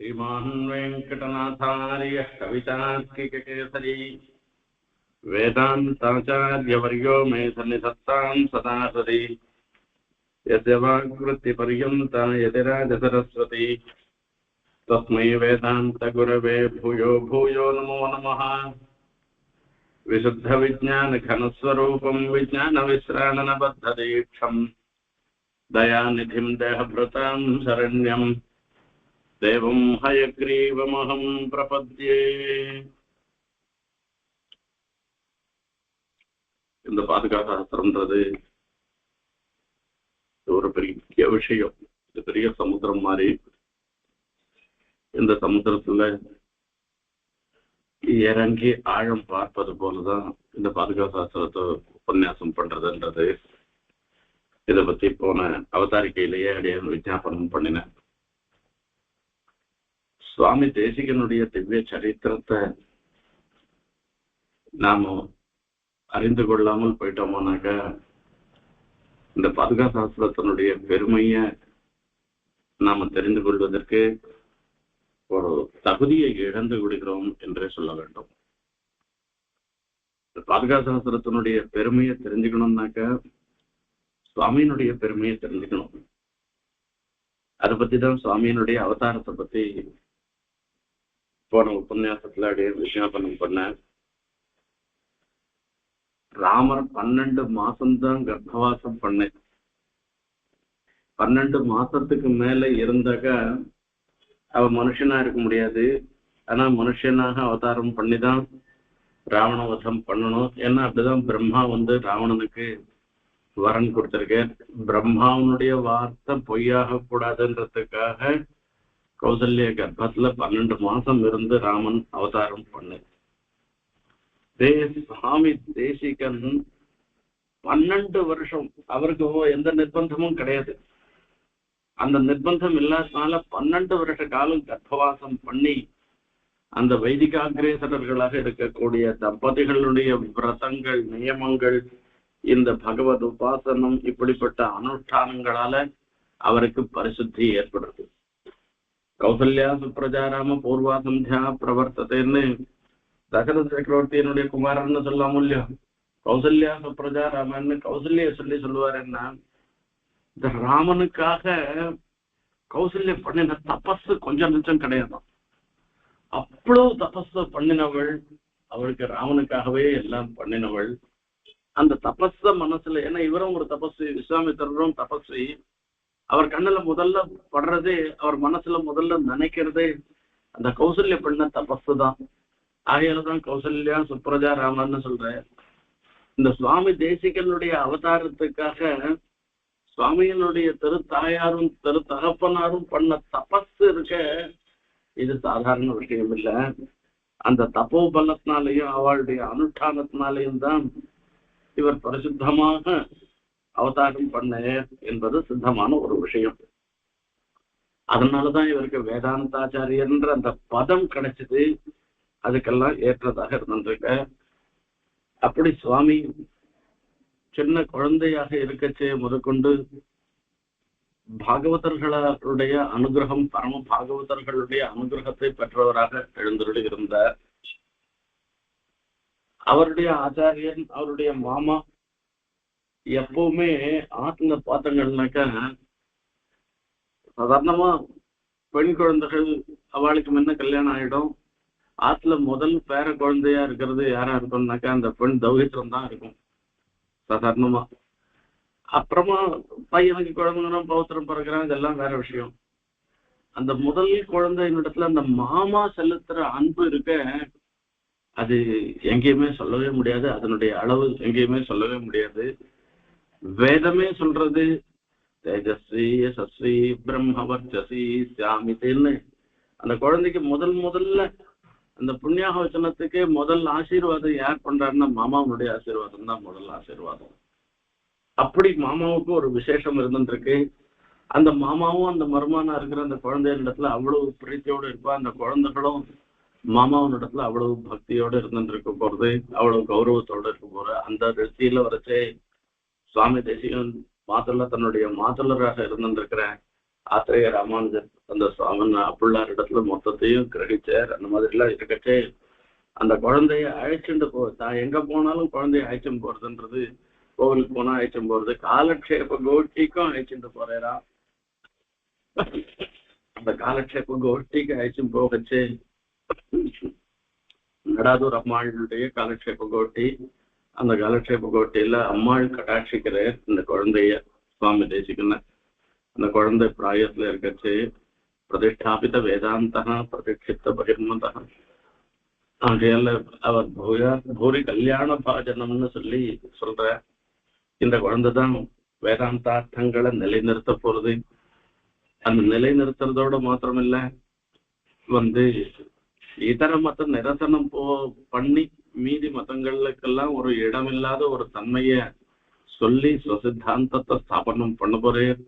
श्रीमान् वेङ्कटनाथार्यः कवितार्किककेसरी वेदान्ताचार्यवर्यो मे सन्निधत्तां सदा हृदि यस्य वाक्वृत्तिपर्यन्ता यतिराजसरस्वती तस्मै वेदान्तगुरवे भूयो भूयो नमो नमः। विशुद्धविज्ञानघनस्वरूपं विज्ञानविश्राणनबद्धदीक्षं दयानिधिं देहभृतां शरण्यं देवं हयग्रीवमहं प्रपद्ये। இந்த பாதுகாசாஸ்திரம்ன்றது ஒரு பெரிய விஷயம். இது பெரிய சமுத்திரம் மாதிரி. இந்த சமுத்திரத்துல இறங்கி ஆழம் பார்ப்பது போலதான் இந்த பாதுகாசாஸ்திரத்தை உபன்யாசம் பண்றதுன்றது. இதை பத்தி போன அவதாரிக்கையிலேயே அடைய விஞ்ஞாபனம் பண்ணினேன். சுவாமி தேசிகனுடைய திவ்ய சரித்திரத்தை நாம அறிந்து கொள்ளாமல் போயிட்டோமோனாக்கா இந்த பாதுகாசாஸ்திரத்தினுடைய பெருமைய நாம தெரிந்து கொள்வதற்கு ஒரு தகுதியை இழந்து விடுகிறோம் என்றே சொல்ல வேண்டும். இந்த பாதுகாசாஸ்திரத்தினுடைய பெருமையை தெரிஞ்சுக்கணும்னாக்கா சுவாமியினுடைய பெருமையை தெரிஞ்சுக்கணும். அதை பத்தி தான் சுவாமியினுடைய அவதாரத்தை பத்தி போன உபன்யாசத்துல அப்படியே விஞ்ஞாபனம் பண்ண. ராமர் 12 மாசம்தான் கர்ப்பவாசம் பண்ண. 12 மாசத்துக்கு மேல இருந்தாக்கா அவ மனுஷனா இருக்க முடியாது. ஆனா மனுஷனாக அவதாரம் பண்ணிதான் ராவண வதம் பண்ணணும். ஏன்னா அப்படிதான் பிரம்மா ராவணனுக்கு வரன் கொடுத்திருக்கார். பிரம்மாவனுடைய வார்த்தை பொய்யாக கூடாதுன்றதுக்காக கௌசல்ய கர்ப்பத்துல 12 மாசம் இருந்து ராமன் அவதாரம் பண்ணு. சுவாமி தேசிகன் 12 வருஷம் அவருக்கு எந்த நிர்பந்தமும் கிடையாது. அந்த நிர்பந்தம் இல்லாதனால 12 வருஷ காலம் கர்ப்பவாசம் பண்ணி அந்த வைதிகாகிரேசர்களாக இருக்கக்கூடிய தம்பதிகளுடைய விரதங்கள் நியமங்கள் இந்த பகவத் உபாசனம் இப்படிப்பட்ட அனுஷ்டானங்களால அவருக்கு பரிசுத்தி ஏற்படுது. கௌசல்யா சுப்ரஜாராம பூர்வா சந்தியா பிரவர்த்தத்தைன்னு தசரத சக்கரவர்த்தியினுடைய குமாரன்னு சொல்லாம இல்லையோ. கௌசல்யா சுப்ரஜாராமன்னு கௌசல்ய சொல்லுவார். என்ன இந்த ராமனுக்காக கௌசல்ய பண்ணின தபஸ் கொஞ்சம் நிச்சயம் கிடையாது. அவ்வளவு தபஸ் பண்ணினவள். அவளுக்கு ராமனுக்காகவே எல்லாம் பண்ணினவள். அந்த தபஸ மனசுல, ஏன்னா இவரும் ஒரு தபஸ்வி, விஸ்வாமித்திரரும் தபஸ்வி. அவர் கண்ணுல முதல்ல படுறதே, அவர் மனசுல முதல்ல நினைக்கிறதே அந்த கௌசல்ய பண்ண தபஸு தான். ஆகையாலதான் கௌசல்யா சுப்ரஜா ராமன்னு சொல்ற. இந்த சுவாமி தேசிகனுடைய அவதாரத்துக்காக சுவாமியினுடைய திருத்தாயாரும் தகப்பனாரும் பண்ண தபஸ் இருக்க, இது சாதாரண விஷயம் இல்லை. அந்த தபோ பலத்தினாலையும் அவளுடைய அனுஷ்டானத்தினாலையும் தான் இவர் பரிசுத்தமாக அவதாரம் பண்ண என்பது சித்தமான ஒரு விஷயம். அதனாலதான் இவருக்கு வேதாந்தாச்சாரியன்ற அந்த பதம் கிடைச்சது. அதுக்கெல்லாம் ஏற்றதாக இருந்திருக்க. அப்படி சுவாமி சின்ன குழந்தையாக இருக்கச்சே முதற்கொண்டு பாகவதர்களுடைய அனுகிரகம், பரம பாகவதர்களுடைய அனுகிரகத்தை பெற்றவராக எழுந்தருளி இருந்தார். அவருடைய ஆச்சாரியன், அவருடைய மாமா எப்பவுமே ஆத்துல பார்த்தங்கள்னாக்கா சாதாரணமா பெண் குழந்தைகள் அவளுக்கு முன்ன கல்யாணம் ஆயிடும். ஆத்துல முதல் பேர குழந்தையா இருக்கிறது யாரா இருக்கும்னாக்கா அந்த பெண் தௌஹித்திரம் தான் இருக்கும் சாதாரணமா. அப்புறமா பையனுக்கு குழந்தைங்களும் பௌத்திரம் பிறகுறான், இதெல்லாம் வேற விஷயம். அந்த முதல் குழந்தையினிடத்துல அந்த மாமா செலுத்துற அன்பு இருக்க, அது எங்கேயுமே சொல்லவே முடியாது. அதனுடைய அளவு எங்கேயுமே சொல்லவே முடியாது. வேதமே சொல்றது தேஜஸ்வி யசஸ்வி பிரம்மவர்ச்சசி சாமின்னு. அந்த குழந்தைக்கு முதல்ல அந்த புண்ணியாக வச்சனத்துக்கு முதல் ஆசீர்வாதம் யார் பண்றாருன்னா மாமாவுடைய ஆசீர்வாதம் தான் முதல் ஆசீர்வாதம். அப்படி மாமாவுக்கு ஒரு விசேஷம் இருந்துருக்கு. அந்த மாமாவும் அந்த மருமானா இருக்கிற அந்த குழந்தைகளிடத்துல அவ்வளவு பிரீத்தியோடு இருப்பா. அந்த குழந்தைகளும் மாமாவனிடத்துல அவ்வளவு பக்தியோடு இருந்துருக்க போறது, அவ்வளவு கௌரவத்தோடு இருக்க போற. அந்த ரிஷியில வரைச்சே சுவாமி தேசிகன் மாதல்ல தன்னுடைய மாதலராக இருந்திருக்கிற ஆத்திரேய ராமானுஜர் அந்த சுவாமன் அப்புள்ளார் இடத்துல மொத்தத்தையும் கிரகிச்சார். அந்த மாதிரி எல்லாம் இருக்கச்சே அந்த குழந்தைய அழைச்சிட்டு தான் எங்க போனாலும் குழந்தைய அழைச்சும் போறதுன்றது, கோவிலுக்கு போனா அழைச்சும் போறது, காலக்ஷேப கோஷ்டிக்கும் அழைச்சிட்டு போறேரா. அந்த காலக்ஷேப கோஷ்டிக்கு அழைச்சும் போகச்சு நடாதூர் அம்மாளுடைய காலக்ஷேப கோஷ்டி. அந்த காலக்ஷேப கோஷ்டியில அம்மாள் கட்டாட்சிக்கிறார் இந்த குழந்தைய சுவாமி தேசிகன்னு. அந்த குழந்தை பிராயத்துல இருக்கச்சு பிரதிஷ்டாபித வேதாந்தா பிரதிஷ்டித்த பகிர்மதா. ஆகையால அவர் பூரி கல்யாண பாஜனம்னு சொல்லி சொல்ற. இந்த குழந்தைதான் வேதாந்தார்த்தங்களை நிலைநிறுத்த போறது. அந்த நிலைநிறுத்துறதோட மாத்திரமில்ல, இதர மத நிரசனம் பண்ணி மீதி மதங்களுக்கெல்லாம் ஒரு இடமில்லாத ஒரு தன்மைய சொல்லி சுவசித்தாந்தத்தை ஸ்தாபனம் பண்ண போறேன்.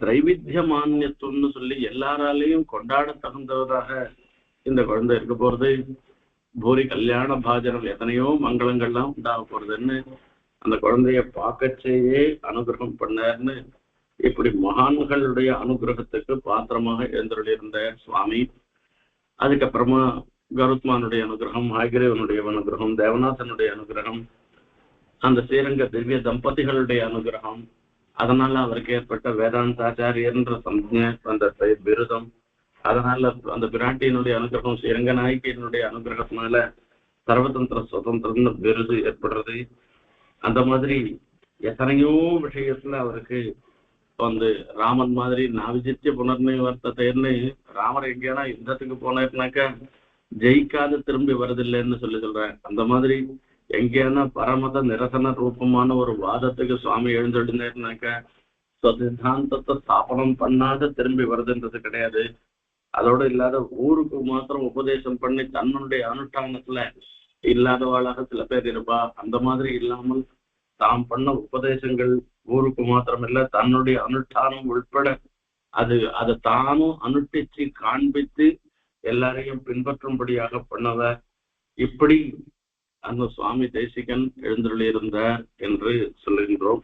திரைவித்திய மானியத்துவம்னு சொல்லி எல்லாராலையும் கொண்டாட தகுந்தவராக இந்த குழந்தை இருக்க போறது. பூரி கல்யாண பாஜனம் எத்தனையோ மங்களங்கள்லாம் உண்டாக போறதுன்னு அந்த குழந்தைய பார்க்கச்சேயே அனுகிரகம் பண்ணார்னு இப்படி மகான்களுடைய அனுகிரகத்துக்கு பாத்திரமாக எழுந்தருளியிருந்த சுவாமி. அதுக்கப்புறமா கருத்மானுடைய அனுகிரகம், ஹயகிரேவனுடைய அனுகிரகம், தேவநாதனுடைய அனுகிரகம், அந்த ஸ்ரீரங்க திவ்ய தம்பதிகளுடைய அனுகிரகம், அதனால அவருக்கு ஏற்பட்ட வேதாந்தாச்சாரியன்ற சம்ஞை, அந்த விருதம், அதனால அந்த பிராட்டியினுடைய அனுகிரகம், ஸ்ரீரங்க நாயகியினுடைய அனுகிரகத்தினால சர்வதந்திர சுதந்திரம்னு விருது ஏற்படுறது. அந்த மாதிரி எத்தனையோ விஷயத்துல அவருக்கு ராமன் மாதிரி நாவிஜித்திய புனர்நிவர்த்தத்தைன்னு ராமர் எங்கேனா யுத்தத்துக்கு போனாருனாக்கா ஜெயிக்காத திரும்பி வருதில்லைன்னு சொல்றேன். அந்த மாதிரி எங்கேனா பரமத நிரசன ரூபமான ஒரு வாதத்துக்கு சுவாமி எழுந்துடுனாக்கா சித்தாந்தத்தை ஸ்தாபனம் பண்ணாத திரும்பி வருதுன்றது கிடையாது. அதோட இல்லாத ஊருக்கு மாத்திரம் உபதேசம் பண்ணி தன்னுடைய அனுஷ்டானத்துல இல்லாதவாளாக சில பேர் இருப்பா. அந்த மாதிரி இல்லாமல் தாம் பண்ண உபதேசங்கள் ஊருக்கு மாத்திரமில்ல, தன்னுடைய அனுஷ்டானம் உள்பட அதை தானும் அனுஷ்டிச்சு காண்பித்து எல்லாரையும் பின்பற்றும்படியாக பண்ணவர். இப்படி அந்த சுவாமி தேசிகன் எழுந்தருளியிருந்தார் என்று சொல்லுகின்றோம்.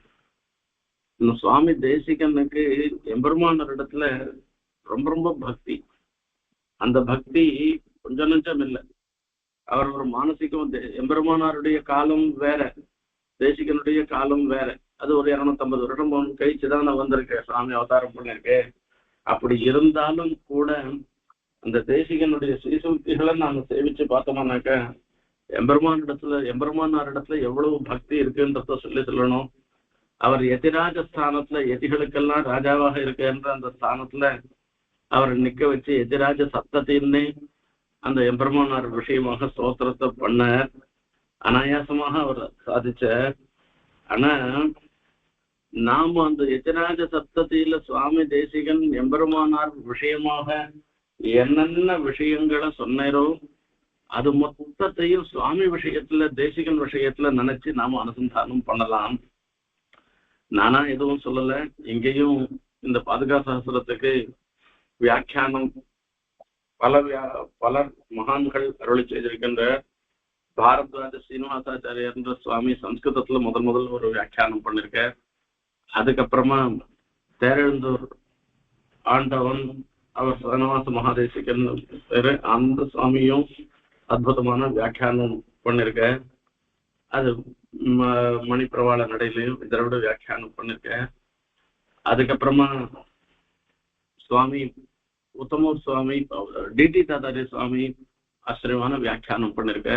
இந்த சுவாமி தேசிகனுக்கு எம்பெருமானரிடத்துல ரொம்ப ரொம்ப பக்தி. அந்த பக்தி கொஞ்சம் நஞ்சம் இல்லை. அவர் ஒரு மானசிகம். எம்பெருமானாருடைய காலம் வேற, தேசிகனுடைய காலம் வேற. அது ஒரு 250 வருஷம் கழிச்சுதான் நான் வந்திருக்கேன், சுவாமி அவதாரம் பண்ணிருக்கேன். அப்படி இருந்தாலும் கூட அந்த தேசிகனுடைய ஸ்ரீசூக்திகளை நாம சேவிச்சு பார்த்தோம்னாக்க எம்பெருமானாரிடத்துல எவ்வளவு பக்தி இருக்குன்றத சொல்லணும். அவர் எதிராஜ ஸ்தானத்துல எதிகளுக்கெல்லாம் ராஜாவாக இருக்கின்ற அந்த ஸ்தானத்துல அவரை நிக்க வச்சு எதிராஜ சப்தத்தின்னே அந்த எம்பெருமானார் விஷயமாக ஸ்தோத்திரத்தை பண்ணார். அனாயாசமாக அவர் சாதிச்சார். ஆனா நாம அந்த எதிராஜ சப்தத்தில சுவாமி தேசிகன் எம்பெருமானார் விஷயமாக என்னென்ன விஷயங்களை சொன்னாரோ அது மொத்தத்தையும் சுவாமி விஷயத்துல தேசிகன் விஷயத்துல நினைச்சு நாம அனுசந்தானம் பண்ணலாம். நானா எதுவும் சொல்லல. இங்கேயும் இந்த பாதுகா சகஸ்ரத்துக்கு வியாக்கியானம் பலர் மகான்கள் அருளி செய்திருக்கின்ற பாரத்வாஜ ஸ்ரீனிவாசாச்சாரியர் என்ற சுவாமி சம்ஸ்கிருதத்துல முதல் ஒரு வியாக்கியானம் பண்ணிருக்க. அதுக்கப்புறமா தேரெழுந்தூர் ஆண்டவன் அவர் சனவாச மகாதேசிகன் பேரு, அந்த சுவாமியும் அற்புதமான வியாக்கியானம் பண்ணிருக்க. அது மணிப்பிரவாள நடையிலையும் இதோட வியாக்கியானம் பண்ணிருக்க. அதுக்கப்புறமா சுவாமி உத்தமூர் சுவாமி டிடி தாதாரி சுவாமி ஆச்சரியமான வியாக்கியானம் பண்ணிருக்க.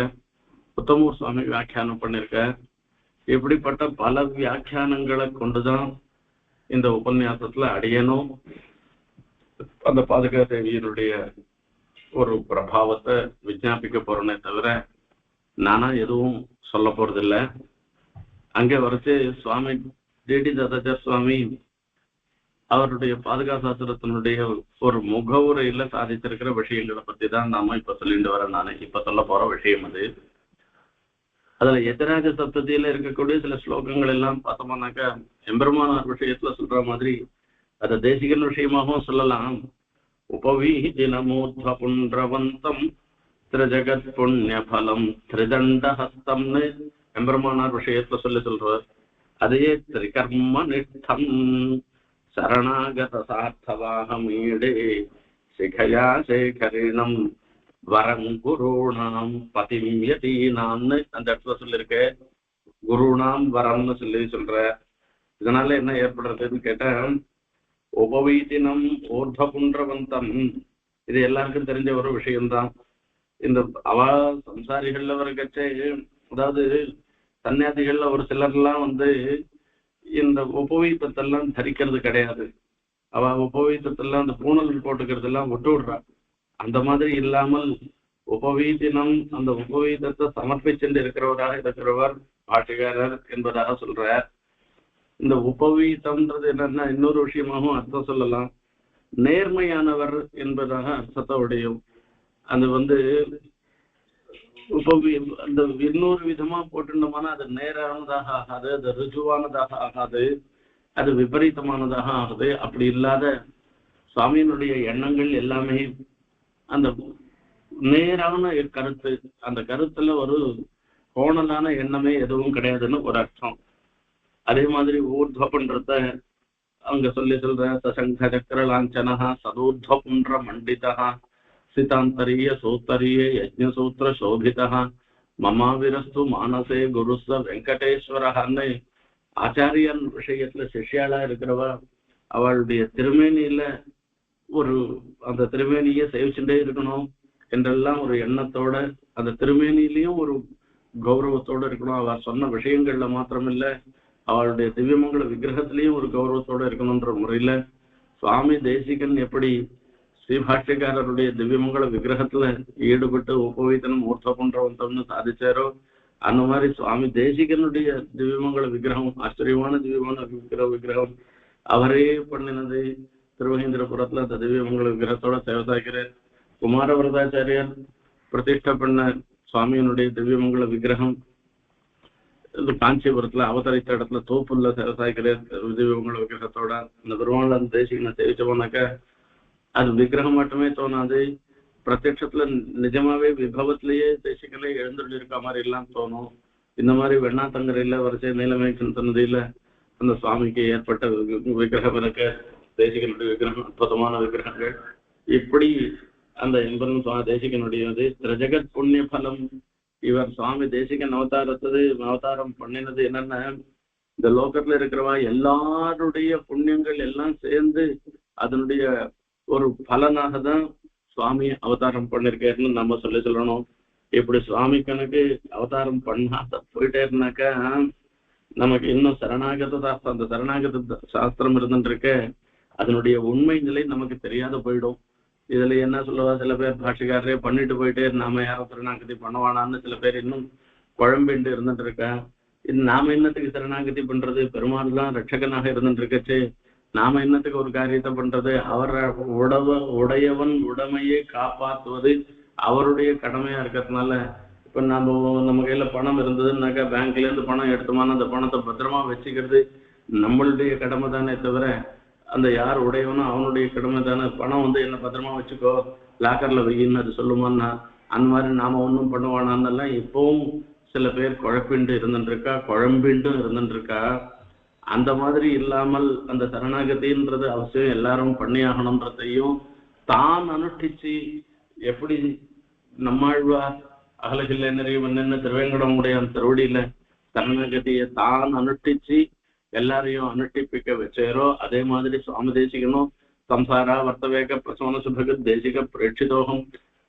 உத்தமூர் சுவாமி வியாக்கியானம் பண்ணிருக்க. இப்படிப்பட்ட பல வியாக்கியானங்களை கொண்டுதான் இந்த உபன்யாசத்துல அடியனும் அந்த பாதுகா தேவியினுடைய ஒரு பிரபாவத்தை விஜாபிக்க போறேனே தவிர நானா எதுவும் சொல்ல போறதில்லை. அங்கே வரைச்சு சுவாமி டிடி தாதாச்சார் சுவாமி அவருடைய பாதுகா சாஸ்திரத்தினுடைய ஒரு முகவுரையில சாதிச்சிருக்கிற விஷயங்களை பத்தி தான் நாம இப்ப சொல்லிட்டு வரேன். நானே இப்ப சொல்ல போற விஷயம் அது. அதுல எதிராஜ சப்தத்தில இருக்கக்கூடிய சில ஸ்லோகங்கள் எல்லாம் பார்த்தோம்னாக்கா எம்பெருமானார் விஷயத்துல சொல்ற மாதிரி அதை தேசிகன் விஷயமாகவும் சொல்லலாம். உபவீதினமூர்த்வ புண்ரவந்தம் திரிஜகத் புண்ணிய பலம் திரிதண்டஹஸ்தம்னு எம்பெருமானார் விஷயத்துல சொல்றார். அதையே திரிகர்ம நிஷ்டம் சரணாகத சார்த்தவாகமீடே சிகையா சேகரிணம் வரம் குருணாம் பதிம் யதீனாம்னு அந்த இடத்துல சொல்லியிருக்க. குருணாம் வரம்னு சொல்ற. இதனால என்ன ஏற்படுறதுன்னு கேட்டா, உபவீதினம் ஊர்தபுன்றவந்தம், இது எல்லாருக்கும் தெரிஞ்ச ஒரு விஷயம்தான். இந்த சம்சாரிகள்ல வரைக்கச்சே, அதாவது சன்னியாசிகள்ல ஒரு சிலர்லாம் இந்த உபவீத்தத்தெல்லாம் தரிக்கிறது கிடையாது. உபவீத்தத்தெல்லாம் அந்த பூணல் போட்டுக்கிறது எல்லாம் விட்டு விடுறா. அந்த மாதிரி இல்லாமல் உபவீதினம், அந்த உபவீதத்தை சமர்ப்பிச்சுட்டு இருக்கிறவர் பாட்டுக்காரர் என்பதாக சொல்றார். இந்த உபவீதம்ன்றது என்னன்னா இன்னொரு விஷயமாகவும் அர்த்தம் சொல்லலாம். நேர்மையானவர் என்பதாக அர்த்தத்தை உடையும். அது அந்த இன்னொரு விதமா போட்டுட்டோம்னா அது நேரானதாக ஆகாது, அது ருஜுவானதாக ஆகாது, அது விபரீதமானதாக ஆகுது. அப்படி இல்லாத சுவாமியினுடைய எண்ணங்கள் எல்லாமே அந்த நேரான கருத்து, அந்த கருத்துல ஒரு கோணலான எண்ணமே எதுவும் கிடையாதுன்னு ஒரு அர்த்தம். அதே மாதிரி ஊர்துவபன்றத அங்க சொல்ற சசங்க சக்கர லாஞ்சனா சதூர்துவபுன்ற மண்டிதா சிதாந்தரிய சூத்தரிய யஜ்ஞசூத்திர சோபிதா மமாவிரஸ்து மானசே குருஸ்வ வெங்கடேஸ்வரஹான்னு ஆச்சாரியன் விஷயத்துல சிஷ்யாளா இருக்கிறவா அவளுடைய திருமேனியில அந்த திருமேனியை சேவிச்சுட்டே இருக்கணும் என்றெல்லாம் ஒரு எண்ணத்தோட, அந்த திருமேனியிலையும் ஒரு கௌரவத்தோட இருக்கணும். அவர் சொன்ன விஷயங்கள்ல மாத்திரமில்ல, அவளுடைய திவ்யமங்கல விக்கிரகத்திலையும் ஒரு கௌரவத்தோட இருக்கணும்ன்ற முறையில சுவாமி தேசிகன் எப்படி ஸ்ரீபாஷ்யக்காரருடைய திவ்யமங்கல விக்கிரகத்துல ஈடுபட்டு உபவீதனம் ஊர்த்தபுன்றவந்தம்னு சாதிச்சாரோ, அந்த மாதிரி சுவாமி தேசிகனுடைய திவ்யமங்கல விக்கிரகம், ஆச்சரியமான திவ்யமான விக்கிரகம் அவரே பண்ணினது. திருவகேந்திரபுரத்துல அந்த திவ்யமங்கல விக்கிரகத்தோட சேவசாய்க்கிறார். குமாரவரதாச்சாரியர் பிரதிஷ்டை பண்ண சுவாமியினுடைய திவ்யமங்கல விக்கிரகம் காஞ்சிபுரத்துல அவதரித்த இடத்துல தோப்புள்ள சேவசாய்க்கிறார் திவ்யமங்கல விக்கிரகத்தோட. இந்த பெருமாள் அந்த தேசிகனை சேவிச்ச போனாக்க அது விக்கிரகம் மட்டுமே தோணாது, பிரத்யட்சத்துல நிஜமாவே விபவத்திலேயே தேசிகனை எழுந்துள்ள இருக்க மாதிரி எல்லாம் தோணும். இந்த மாதிரி வெண்ணாத்தங்கரையில வரிசை நீலமேகன் சன்னதியில அந்த சுவாமிக்கு ஏற்பட்ட விக்கிரகம் இருக்க, தேசிகனுடைய விக்கிரகம் அற்புதமான விக்கிரகங்கள். இப்படி அந்த எம்பரும் சுவாமி தேசிகனுடையது திரஜகத் புண்ணிய பலம். இவர் சுவாமி தேசிகன் அவதாரம் பண்ணினது என்னன்னா, இந்த லோகத்துல இருக்கிறவா எல்லாருடைய புண்ணியங்கள் எல்லாம் சேர்ந்து அதனுடைய ஒரு பலனாக தான் சுவாமி அவதாரம் பண்ணிருக்காருன்னு நம்ம சொல்லணும். இப்படி சுவாமி கணக்கு அவதாரம் பண்ணாத போயிட்டே இருந்தாக்கா நமக்கு இன்னும் சரணாகத சாஸ்திரம், அந்த சரணாகத சாஸ்திரம் இருந்துருக்க அதனுடைய உண்மை நிலை நமக்கு தெரியாத போயிடும். இதுல என்ன சொல்லுவா, சில பேர் பாஷிக்காரரே பண்ணிட்டு போயிட்டே நாம யாரும் சரணாகதி பண்ணுவானான்னு சில பேர் இன்னும் குழம்பிண்டு இருந்துட்டு இருக்கா. இது நாம என்னத்துக்கு சரணாகதி பண்றது, பெருமாள் தான் ரட்சகனாக இருந்துட்டு இருக்கச்சு நாம என்னத்துக்கு ஒரு காரியத்தை பண்றது, அவர் உடையவன் உடைமையை காப்பாற்றுவது அவருடைய கடமையா இருக்கிறதுனால, இப்ப நம்ம கையில பணம் இருந்ததுன்னாக்கா பேங்க்ல இருந்து பணம் எடுத்தோம்னா அந்த பணத்தை பத்திரமா வச்சுக்கிறது நம்மளுடைய கடமை தானே தவிர அந்த யார் உடையவனோ அவனுடைய கடமை தானே. பணம் என்ன பத்திரமா வச்சுக்கோ லாக்கர்ல வையின்னு அது சொல்லுமான்னா அந்த மாதிரி நாம ஒன்றும் பண்ணுவானான்னெல்லாம் இப்பவும் சில பேர் குழம்பிண்டு இருந்துருக்கா. அந்த மாதிரி இல்லாமல் அந்த சரணாகதின்றது அவசியம் எல்லாரும் பண்ணியாகணுன்றதையும் தான் அனுஷ்டிச்சு, எப்படி நம்மாழ்வார் அகலகில்ல நிறைய திருவேங்கடமுடைய அந்த திருவடியில சரணாகதியை தான் அனுஷ்டிச்சு எல்லாரையும் அனுஷ்டிப்பிக்க வச்சாரோ, அதே மாதிரி சுவாமி தேசிகனும் சம்சாரா வர்த்தவேக பிரசவன சுபகத் தேசிக பிரேட்சிதோகம்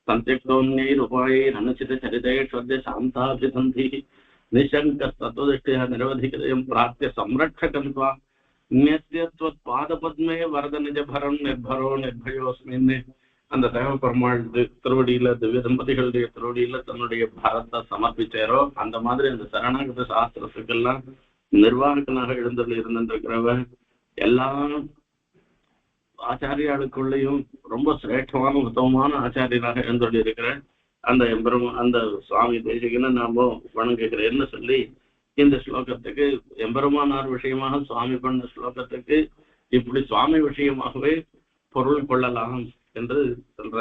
சந்தியக்தோன்யைர் உபாயைர் அனுச்சித சரிதேஷ்வர்ய சாந்தாபிசந்தி நிசங்க தத்துவதிஷ்டியா நிரவதிகதயம் பிரார்த்திய சம்ரட்சகந்த்வா நித்யத்வத் பாதபத்மே வரத நிஜபரம் நிர்பரோ நிர்பயோஸ்மின்னு அந்த தேவ பெருமாள் திருவடியில திவ்ய தம்பதிகளுடைய திருவடியில தன்னுடைய பாரத்தை சமர்ப்பிச்சாரோ, அந்த மாதிரி அந்த சரணாகத சாஸ்திரத்துக்கெல்லாம் நிர்வாகனாக எழுந்தருள் இருந்திருக்கிறவ எல்லா ஆச்சாரியாளுக்குள்ளேயும் ரொம்ப சிரேஷ்டமான உத்தமமான ஆச்சாரியராக எழுந்தருள் இருக்கிற அந்த அந்த சுவாமி தேசிகனை நாம வணங்குகிறேன்னு சொல்லி இந்த ஸ்லோகத்துக்கு எம்பெருமானார் விஷயமாக சுவாமி பண்ண ஸ்லோகத்துக்கு இப்படி சுவாமி விஷயமாகவே பொருள் கொள்ளலாம் என்று சொல்ற.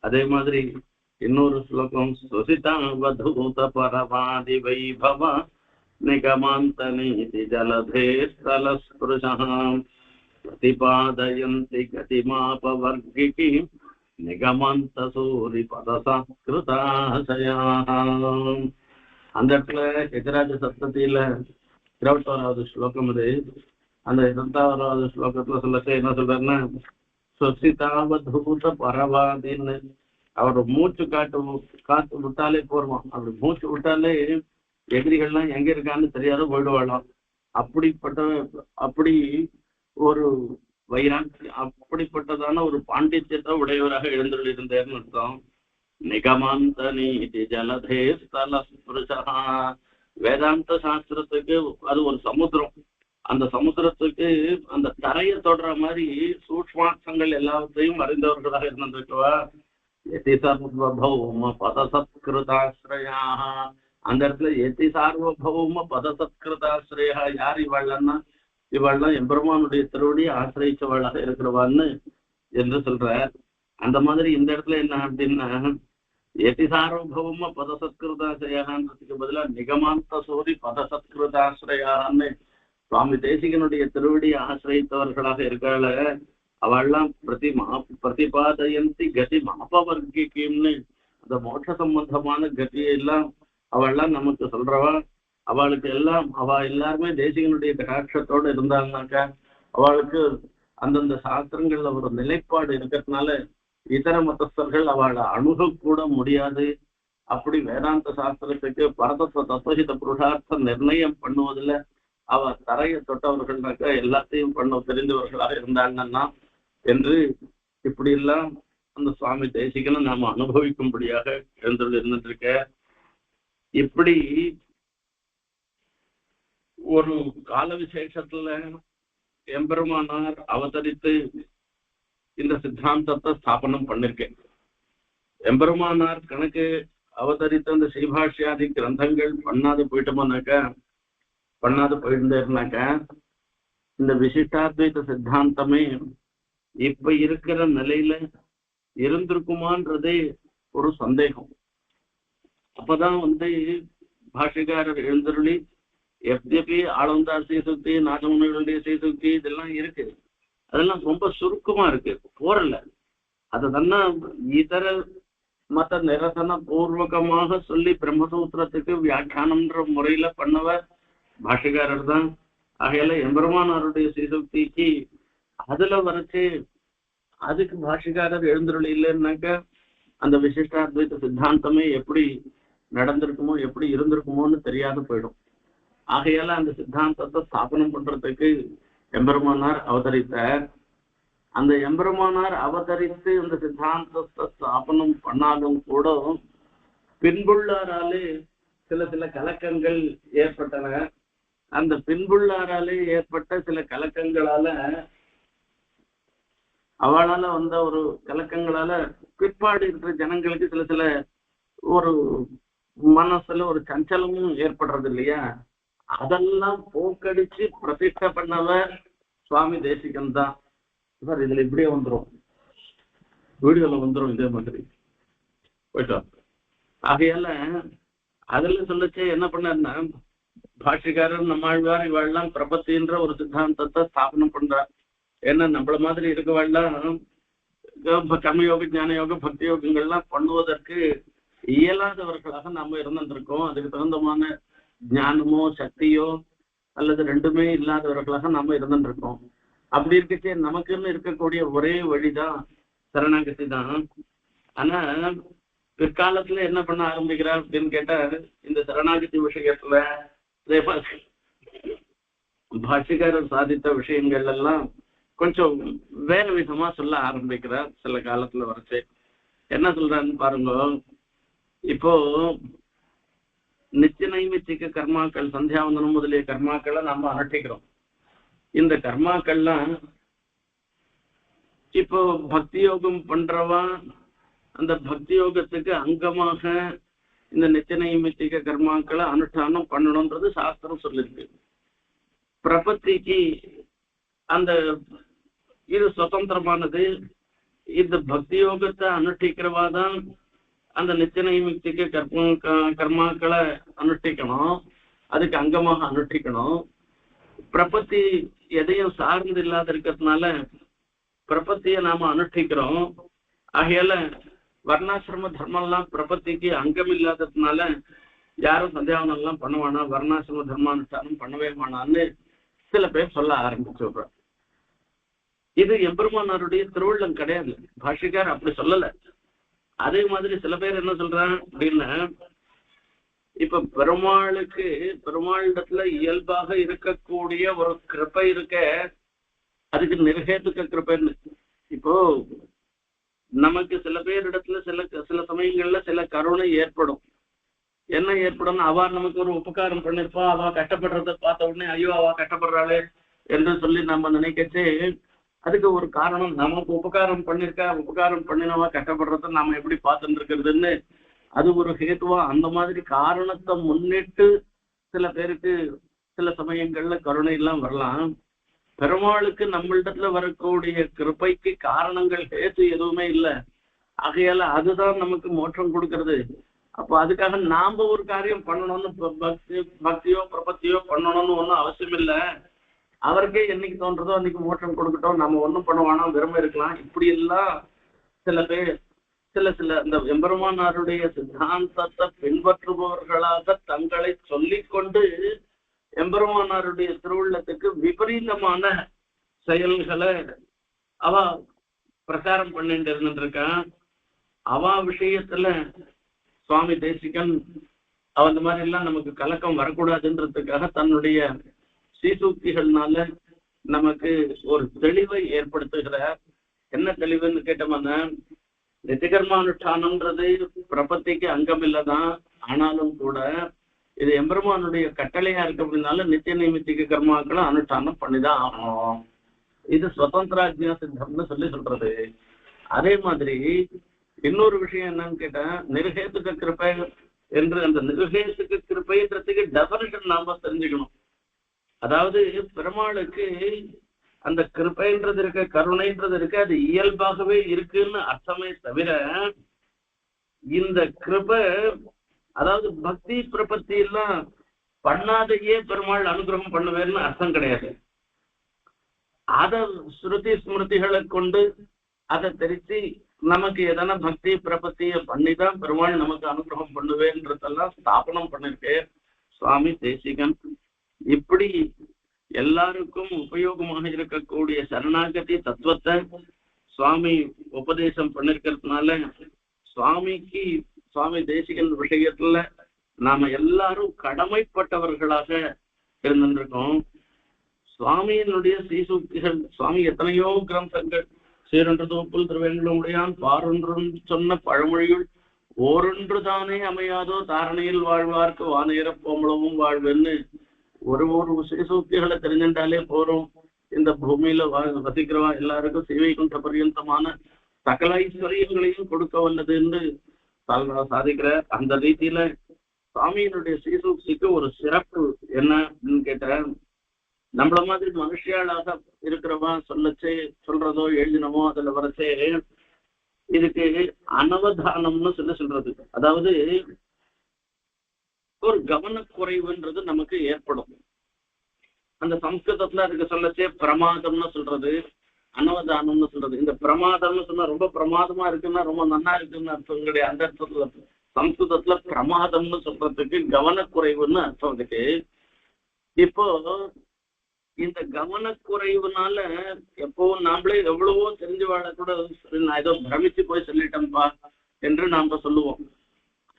அதே மாதிரி இன்னொரு ஸ்லோகம் சுசிதாவதூத பரவாதி வைபவ நிகமாந்த நீதி ஜலதே ஸ்தலஸ்பிருஷாம் பிரதிபாதயந்தி கதிமாபவர்கிகி நிகமந்த சூரி பதசத்கிருதாசயாம். அந்த இடத்துல எதிராஜ சப்தத்தில 21வது ஸ்லோகம் இது. அந்த 20வது ஸ்லோகத்துல சொல்லச்சு என்ன சொல்றாருன்னா, சொசிதாவதூத பரவாதின்னு அவர் மூச்சு காத்து விட்டாலே போருவான். அப்படி மூச்சு விட்டாலே எதிரிகள்லாம் எங்க இருக்கான்னு தெரியாத போயிடுவாளாம். அப்படி ஒரு வைராக்கி, அப்படிப்பட்டதான ஒரு பாண்டித்யத்தை உடையவராக எழுந்துள்ளிருந்தேன்னு அர்த்தம். நிகமாந்த நீதி ஜலதே ஸ்தல ஸ்பிருஷா. வேதாந்த சாஸ்திரத்துக்கு அது ஒரு சமுத்திரம். அந்த சமுத்திரத்துக்கு அந்த தரையை தொடர மாதிரி சூக்ஷ்மார்த்தங்கள் எல்லாத்தையும் அறிந்தவர்களாக இருந்திருக்கவா. எதி சர்வபௌம பதசத்கிருதாஸ்ரயா. அந்த இடத்துல எதி சார்வபௌம பதசத்கிருதாஸ்ரயா யார் இவாள்னா, இவாள்லாம் எம்பெருமானுடைய திருவடி ஆசிரியச்சவாளாக இருக்கிறவான்னு என்று சொல்ற. அந்த மாதிரி இந்த இடத்துல என்ன அப்படின்னா, எதி சார்வபௌம பதசத்கிருதாஸ்ரயான்றதுக்கு பதிலா நிகமாந்த சூரி பதசத்கிருதாஸ்ரயான்னு சுவாமி தேசிகனுடைய திருவடி ஆசிரியத்தவர்களாக இருக்கிறாள அவள்லாம் பிரதிபாதயந்தி கதி மாபவர்கின்னு அந்த மோட்ச சம்பந்தமான கதியெல்லாம் அவள்லாம் நமக்கு சொல்றவா. அவளுக்கு எல்லாம் அவ எல்லாருமே தேசிகனுடைய கடாட்சத்தோடு இருந்தாங்கனாக்கா அவளுக்கு அந்தந்த சாஸ்திரங்கள்ல ஒரு நிலைப்பாடு இருக்கிறதுனால இதர மதஸ்தர்கள் அவளை அணுக கூட முடியாது. அப்படி வேதாந்த சாஸ்திரத்துக்கு பரதத்துவ தத்துவஹித புருஷார்த்த நிர்ணயம் பண்ணுவதில் அவ தரையை தொட்டவர்கள்னாக்கா எல்லாத்தையும் பண்ண தெரிந்தவர்களாக இருந்தாங்கன்னா என்று இப்படி எல்லாம் அந்த சுவாமி தேசிகனை நாம அனுபவிக்கும்படியாக இருந்துட்டு இருக்க. இப்படி ஒரு கால விசேஷத்துல எம்பெருமானார் அவதரித்து இந்த சித்தாந்தத்தை ஸ்தாபனம் பண்ணிருக்கேன். எம்பெருமானார் கணக்கு அவதரித்த அந்த ஸ்ரீபாஷ்யாதி கிரந்தங்கள் பண்ணாது போயிருந்தேன்னாக்கா இந்த விசிஷ்டாத்வைத சித்தாந்தமே இப்ப இருக்கிற நிலையில இருந்திருக்குமான்றதே ஒரு சந்தேகம். அப்பதான் பாஷ்யக்காரர் எழுந்தருளி எஃப்எபி ஆளவந்தார் சீசுக்தி, நாகமுனிகளுடைய சீசுக்தி இதெல்லாம் இருக்கு. அதெல்லாம் ரொம்ப சுருக்கமா இருக்கு, போறல. அதுதானே இதர மத நிரசன பூர்வகமாக சொல்லி பிரம்மசூத்திரத்துக்கு வியாக்கியானம்ன்ற முறையில பண்ணவர் பாஷ்யக்காரர் தான். ஆகையால எம்பெருமானாருடைய சீசுக்திக்கு அதுல வரைச்சு அதுக்கு பாஷ்யக்காரர் எழுந்தருளி இல்லைன்னாக்கா அந்த விசிஷ்டாத்வைத சித்தாந்தமே எப்படி நடந்திருக்குமோ எப்படி இருந்திருக்குமோன்னு தெரியாத போயிடும். ஆகையால அந்த சித்தாந்தத்தை ஸ்தாபனம் பண்றதுக்கு எம்பெருமானார் அவதரித்தார். அந்த எம்பெருமானார் அவதரித்து இந்த சித்தாந்தத்தை ஸ்தாபனம் பண்ணாலும் கூட பின்புள்ளாராலே சில கலக்கங்கள் ஏற்பட்டன. அந்த பின்புள்ளாராலே ஏற்பட்ட சில கலக்கங்களால அவளால வந்த ஒரு கலக்கங்களால பிற்பாடு இருக்கிற ஜனங்களுக்கு சில ஒரு மனசுல ஒரு சஞ்சலமும் ஏற்படுறது இல்லையா. அதெல்லாம் போக்கடிச்சு பிரதிஷ்டை பண்ணவர் சுவாமி தேசிகன் தான். சார் இதுல இப்படியே வந்துடும், வீடியோல வந்துடும் இதே மாதிரி போயிட்டோம். ஆகையால அதுல சொல்லச்சே என்ன பண்ணாருன்னா, பாஷ்யக்காரர் நம்மாழ்வார் இவாள்லாம் பிரபத்தின்ற ஒரு சித்தாந்தத்தை ஸ்தாபனம் பண்றார். ஏன்னா நம்மள மாதிரி இருக்கவாள்லாம் கர்மயோக ஞான யோக பக்தி யோகங்கள்லாம் பண்ணுவதற்கு இயலாதவர்களாக நாம இருந்திருக்கோம். அதுக்கு தகுந்தமான ஞானமோ சக்தியோ அல்லது ரெண்டுமே இல்லாதவர்களாக நாம இருந்திருக்கோம். அப்படி இருக்கச்சே நமக்குன்னு இருக்கக்கூடிய ஒரே வழிதான் சரணாகதி தான். ஆனா பிற்காலத்துல என்ன பண்ண ஆரம்பிக்கிறார் அப்படின்னு கேட்டா, இந்த சரணாகதி விஷயத்துல பாஷ்யக்காரர் சாதித்த விஷயங்கள் எல்லாம் கொஞ்சம் வேற விதமா சொல்ல ஆரம்பிக்கிறார். சில காலத்துல வரைச்சு என்ன சொல்றாருன்னு பாருங்க. இப்போ நித்திய நைமித்திக கர்மாக்கள், சந்தியாவந்தனம் முதலிய கர்மாக்களை நம்ம அனுஷ்டிக்கிறோம். இந்த கர்மாக்கள்லாம் இப்போ பக்தி யோகம் பண்றவா அந்த பக்தி யோகத்துக்கு அங்கமாக இந்த நித்திய நைமித்திக கர்மாக்களை அனுஷ்டானம் பண்ணணும்ன்றது சாஸ்திரம் சொல்லிருக்கு. பிரபத்திக்கு அந்த இது சுதந்திரமானது. இந்த பக்தி யோகத்தை அனுஷ்டிக்கிறவாதான் அந்த நித்திய நைமித்திக கர்மாக்களை அனுஷ்டிக்கணும், அதுக்கு அங்கமாக அனுஷ்டிக்கணும். பிரபத்தி எதையும் சார்ந்து இல்லாத இருக்கிறதுனால பிரபத்திய நாம அனுஷ்டிக்கிறோம். ஆகையால வர்ணாசிரம தர்மம் எல்லாம் பிரபத்திக்கு அங்கம் இல்லாததுனால யாரும் சந்தியாவனம் எல்லாம் பண்ணுவானா, வர்ணாசிரம தர்மானுஷ்டானம் பண்ணவே மானான்னு சில பேர் சொல்ல ஆரம்பிச்சு விடுறாங்க. இது எம்பெருமானாருடைய திருவள்ளம் கிடையாது, பாஷிகார் அப்படி சொல்லல. அதே மாதிரி சில பேர் என்ன சொல்றாங்க அப்படின்னா, இப்ப பெருமாளிடத்துல இயல்பாக இருக்கக்கூடிய ஒரு கிருப்பை இருக்க, அதுக்கு நிர்ஹேதுக்க கிருப்பைன்னு. இப்போ நமக்கு சில பேரிடத்துல சில சமயங்கள்ல சில கருணை ஏற்படும். என்ன ஏற்படும், அவ நமக்கு ஒரு உபகாரம் பண்ணிருப்பா, அவ கஷ்டப்படுறத பார்த்த உடனே ஐயோ அவ கஷ்டப்படுறாளே என்று சொல்லி நம்ம நினைக்கச்சு, அதுக்கு ஒரு காரணம் நமக்கு உபகாரம் பண்ணினவா கஷ்டப்படுறத நாம எப்படி பார்த்துட்டு இருக்கிறதுன்னு அது ஒரு ஹேத்துவா. அந்த மாதிரி காரணத்தை முன்னிட்டு சில பேருக்கு சில சமயங்கள்ல கருணை எல்லாம் வரலாம். பெருமாளுக்கு நம்மளிடத்துல வரக்கூடிய கிருப்பைக்கு காரணங்கள் ஹேத்து எதுவுமே இல்லை. ஆகையால அதுதான் நமக்கு மோட்சம் கொடுக்கறது. அப்போ அதுக்காக நாம ஒரு காரியம் பண்ணணும்னு பக்தியோ பிரபத்தியோ பண்ணணும்னு ஒன்றும் அவசியம் இல்லை. அவருக்கே என்னைக்கு தோன்றதோ அன்னைக்கு மோட்சம் கொடுக்கட்டும், நம்ம ஒன்றும் பண்ண வேணாம், விரும்ப இருக்கலாம். இப்படி எல்லாம் சில பேர் சில இந்த எம்பெருமானாருடைய சித்தாந்தத்தை பின்பற்றுபவர்களாக தங்களை சொல்லிக்கொண்டு எம்பெருமானாருடைய திருவுள்ளத்துக்கு விபரீதமான செயல்களை அவ பிரச்சாரம் பண்ணிட்டு இருந்துருக்கான். அவ விஷயத்துல சுவாமி தேசிகன் அந்த மாதிரி எல்லாம் நமக்கு கலக்கம் வரக்கூடாதுன்றதுக்காக தன்னுடைய சீசூக்திகள்னால நமக்கு ஒரு தெளிவை ஏற்படுத்துகிறார். என்ன தெளிவுன்னு கேட்டோம்னா, நித்தியகர்மானுஷ்டானம்ன்றது பிரபத்திக்கு அங்கம் இல்லதான். ஆனாலும் கூட இது எம்பெருமானுடைய கட்டளையா இருக்கு அப்படின்னால நித்திய நைமித்திக கர்மாக்களை அனுஷ்டானம் பண்ணிதான் ஆகணும். இது சுதந்திராஜ்யா சித்தம்னு சொல்றது. அதே மாதிரி இன்னொரு விஷயம் என்னன்னு கேட்டா, நிர்ஹேதுக்க கிருப்பை என்று அந்த நிர்ஹேதுக்க கிருப்பைன்றதுக்கு டெபனிஷன் நாம தெரிஞ்சுக்கணும். அதாவது பெருமாளுக்கு அந்த கிருப்பைன்றது இருக்க, கருணைன்றது இருக்கு, அது இயல்பாகவே இருக்குன்னு அர்த்தமே தவிர இந்த கிருபை அதாவது பக்தி பிரபத்தி எல்லாம் பண்ணாதையே பெருமாள் அனுகிரகம் பண்ணுவேன்னு அர்த்தம் கிடையாது. அத ஸ்ருதி ஸ்மிருதிகளை கொண்டு அதை தெரிச்சு நமக்கு எதனா பக்தி பிரபத்திய பண்ணிதான் பெருமாள் நமக்கு அனுகிரகம் பண்ணுவேன்றதெல்லாம் ஸ்தாபனம் பண்ணிருக்கே சுவாமி தேசிகன். இப்படி எல்லாருக்கும் உபயோகமாக இருக்கக்கூடிய சரணாகதி தத்துவத்தை சுவாமி உபதேசம் பண்ணிருக்கிறதுனால சுவாமி தேசிகன் விஷயத்துல நாம எல்லாரும் கடமைப்பட்டவர்களாக இருந்திருக்கோம். சுவாமியினுடைய சீசூக்திகள், சுவாமி எத்தனையோ கிரந்தங்கள், சீரொன்று தோப்புல் திருவேங்கடமுடையான் பாரொன்றும் சொன்ன பழமொழியுள் ஓரொன்று தானே அமையாதோ தாரணையில் வாழ்வார்க்கு வானேற போமளவும் வாழ்வுன்னு ஒரு சீசூக்திகளை தெரிஞ்சுட்டாலே போறோம். இந்த பூமியில வசிக்கிறவா எல்லாருக்கும் சிவைகுண்ட பரியந்தமான சகல ஐஸ்வர்யங்களையும் கொடுக்க வல்லதுன்னு சாதிக்கிற அந்த ரீதியில சுவாமியினுடைய சீசூக்திக்கு ஒரு சிறப்பு என்ன அப்படின்னு கேட்ட, நம்மள மாதிரி மனுஷியாளாக இருக்கிறவா சொல்றதோ எழுதினமோ அதுல வரச்சே இதுக்கு அனவதானம்னு சொல்றது. அதாவது ஒரு கவனக்குறைவுன்றது நமக்கு ஏற்படும். அந்த சம்ஸ்கிருதத்துல அதுக்கு சொல்லச்சே பிரமாதம்னு சொல்றது, அனவதானம்னு சொல்றது. இந்த பிரமாதம்னு சொன்னா ரொம்ப பிரமாதமா இருக்குன்னா ரொம்ப நன்னா இருக்குன்னு அர்த்தம் கிடையாது. அந்த அர்த்தத்துல சம்ஸ்கிருதத்துல பிரமாதம்னு சொல்றதுக்கு கவனக்குறைவுன்னு அர்த்தம் இருக்கு. இப்போ இந்த கவனக்குறைவுனால எப்பவும் நாமளே எவ்வளவோ தெரிஞ்சு வாழக்கூட நான் ஏதோ பிரமிச்சு போய் சொல்லிட்டேன்பா என்று நாம சொல்லுவோம்.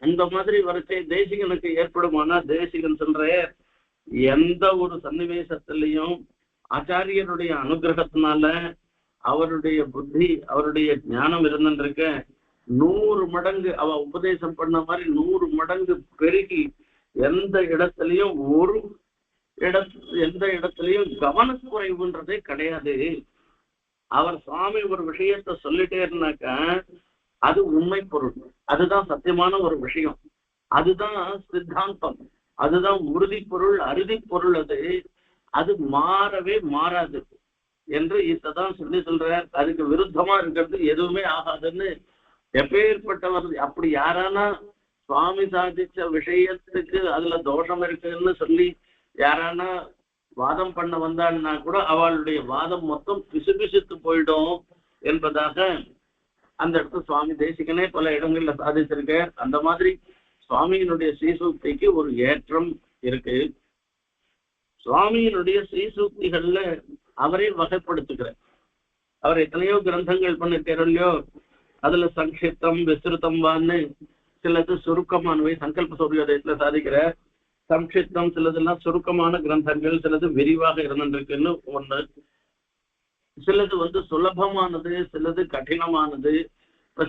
அந்த மாதிரி வரிசை தேசிகனுக்கு ஏற்படுமானா, தேசிகன் சொல்ற எந்த ஒரு சன்னிவேசத்திலையும் ஆச்சாரியருடைய அனுகிரகத்தினால அவருடைய புத்தி அவருடைய ஞானம் இருந்துருக்க 100 மடங்கு அவ உபதேசம் பண்ண மாதிரி 100 மடங்கு பெருகி எந்த இடத்துலயும் கவனக்குறைவுன்றதே கிடையாது. அவர் சுவாமி ஒரு விஷயத்த சொல்லிட்டே இருந்தாக்க அது உண்மை பொருள், அதுதான் சத்தியமான ஒரு விஷயம், அதுதான் சித்தாந்தம், அதுதான் உறுதி பொருள், அறுதி பொருள். அது மாறவே மாறாது என்று இதான் சொல்றார். அதுக்கு விருத்தமா இருக்கிறது எதுவுமே ஆகாதுன்னு எப்பேற்பட்டவர். அப்படி யாரானா சுவாமி சாதிச்ச விஷயத்துக்கு அதுல தோஷம் இருக்குன்னு சொல்லி யாரானா வாதம் பண்ண வந்தாள்னா கூட அவளுடைய வாதம் மொத்தம் பிசுபிசுத்து போயிடும் என்பதாக அந்த இடத்துல சுவாமி தேசிகனே பல இடங்கள்ல சாதிச்சிருக்க. அந்த மாதிரி சுவாமியினுடைய ஸ்ரீசூக்திக்கு ஒரு ஏற்றம் இருக்கு. சுவாமியினுடைய ஸ்ரீசூக்திகள்ல அவரே வகைப்படுத்துகிறார். அவர் எத்தனையோ கிரந்தங்கள் பண்ணிருக்காரோ இல்லையோ, அதுல சங்கிப்தம் விஸ்ருதம் வான்னு சிலது சுருக்கமானவை சங்கல்ப சூரியோதயத்துல சாதிக்கிற சங்கிப்தம், சிலதெல்லாம் சுருக்கமான கிரந்தங்கள், சிலது விரிவாக இருந்துருக்குன்னு ஒண்ணு, சிலது சுலபமானது, சிலது கடினமானது. இப்ப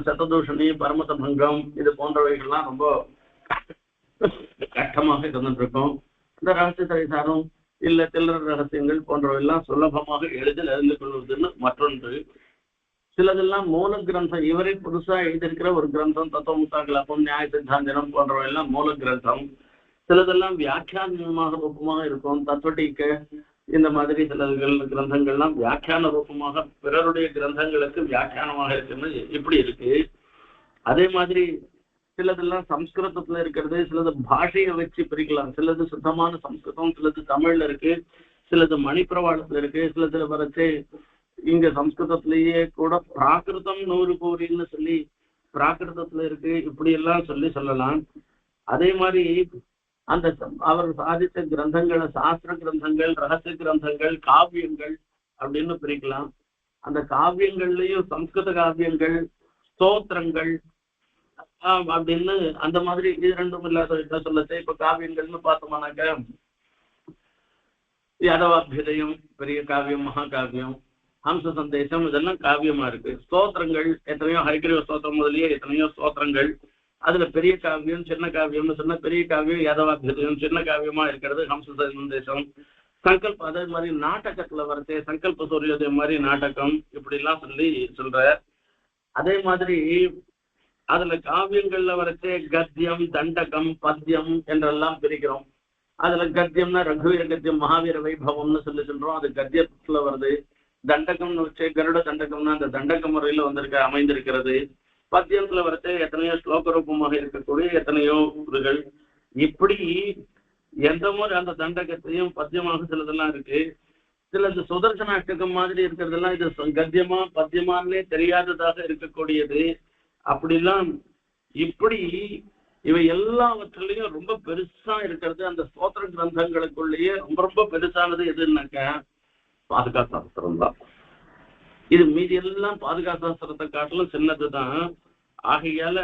சததூஷணி பரமத பங்கம் இது போன்றவைகள்லாம் ரொம்ப கட்டமாக இருந்துட்டு இருக்கும். இந்த ரகசிய திரைசாரம் இல்ல தில்லற ரகசியங்கள் போன்றவையெல்லாம் சுலபமாக எளிதில் அறிந்து கொள்வதுன்னு மற்றொன்று. சிலதெல்லாம் மூல கிரந்தம், இவரே புதுசா எழுதியிருக்கிற ஒரு கிரந்தம் தத்துவமுத்தாகலாப்பம் நியாய சித்தாந்தனம் போன்றவையெல்லாம் மூல கிரந்தம். சிலதெல்லாம் வியாக்கியானமாக ரூபமாக இருக்கும். தத்துவட்டீக்க இந்த மாதிரி சில கிரந்தங்கள்லாம் வியாக்கியான ரூபமாக பிறருடைய கிரந்தங்களுக்கு வியாக்கியானமாக இருக்குன்னு இப்படி இருக்கு. அதே மாதிரி சிலதெல்லாம் சம்ஸ்கிருதத்துல இருக்கிறது, சிலது பாஷையை வச்சு பிரிக்கலாம். சிலது சுத்தமான சம்ஸ்கிருதம், சிலது தமிழ்ல இருக்கு, சிலது மணிப்பிரவாளத்துல இருக்கு, சிலதுல வரைச்சு இங்க சம்ஸ்கிருதத்திலேயே கூட பிராகிருதம் 100 கோரின்னு சொல்லி பிராகிருதத்துல இருக்கு. இப்படி எல்லாம் சொல்லலாம். அதே மாதிரி அந்த அவர் சாதித்த கிரந்தங்களை சாஸ்திர கிரந்தங்கள், ரகசிய கிரந்தங்கள், காவியங்கள் அப்படின்னு பிரிக்கலாம். அந்த காவியங்கள்லயும் சம்ஸ்கிருத காவியங்கள், ஸ்தோத்திரங்கள் அப்படின்னு அந்த மாதிரி இது ரெண்டும் இல்லாத சொல்லச்சு. இப்ப காவியங்கள்னு பார்த்தோம்னாக்க யாதவாபியுதயம் பெரிய காவியம், மகாகாவியம், ஹம்ச சந்தேசம் இதெல்லாம் காவியமா இருக்கு. ஸ்தோத்திரங்கள் எத்தனையோ, ஹைகிரீவ ஸ்தோத்திரம் முதலியே எத்தனையோ ஸ்தோத்திரங்கள். அதுல பெரிய காவியம் சின்ன காவியம்னு சொன்னா பெரிய காவியம் யாதவாபியுதயம், சின்ன காவியமா இருக்கிறது ஹம்ச சந்தேசம். சங்கல்ப அதே மாதிரி நாடகத்துல வரச்சே சங்கல்ப சூரியோதயம் மாதிரி நாடகம் இப்படி எல்லாம் சொல்ற. அதே மாதிரி அதுல காவியங்கள்ல வரச்சே கத்தியம், தண்டகம், பத்தியம் என்றெல்லாம் பிரிக்கிறோம். அதுல கத்தியம்னா ரகுவீர கத்தியம், மகாவீர வைபவம்னு சொல்றோம், அது கத்தியத்துல வருது. தண்டகம்னு வச்சு கருட தண்டகம்னா அந்த தண்டக முறையில அமைந்திருக்கிறது. பத்தியத்துல வரச்சே எத்தனையோ ஸ்லோக ரூபமாக இருக்கக்கூடிய எத்தனையோ இதுகள். இப்படி எந்த மாதிரி அந்த தண்டகத்தையும் பத்தியமாக சிலதெல்லாம் இருக்கு. சிலது சுதர்சன அஷ்டகம் மாதிரி இருக்கிறதெல்லாம் இது கத்தியமா பத்தியமானே தெரியாததாக இருக்கக்கூடியது. அப்படிலாம் இப்படி இவை எல்லாவற்றிலையும் ரொம்ப பெருசா இருக்கிறது. அந்த ஸ்தோத்திர கிரந்தங்களுக்குள்ளேயே ரொம்ப ரொம்ப பெருசானது எதுன்னாக்க பாதுகா சாஸ்திரம் தான். இது மீதி எல்லாம் பாதுகா சாஸ்திரத்தை காட்டிலும் சின்னதுதான். ஆகையால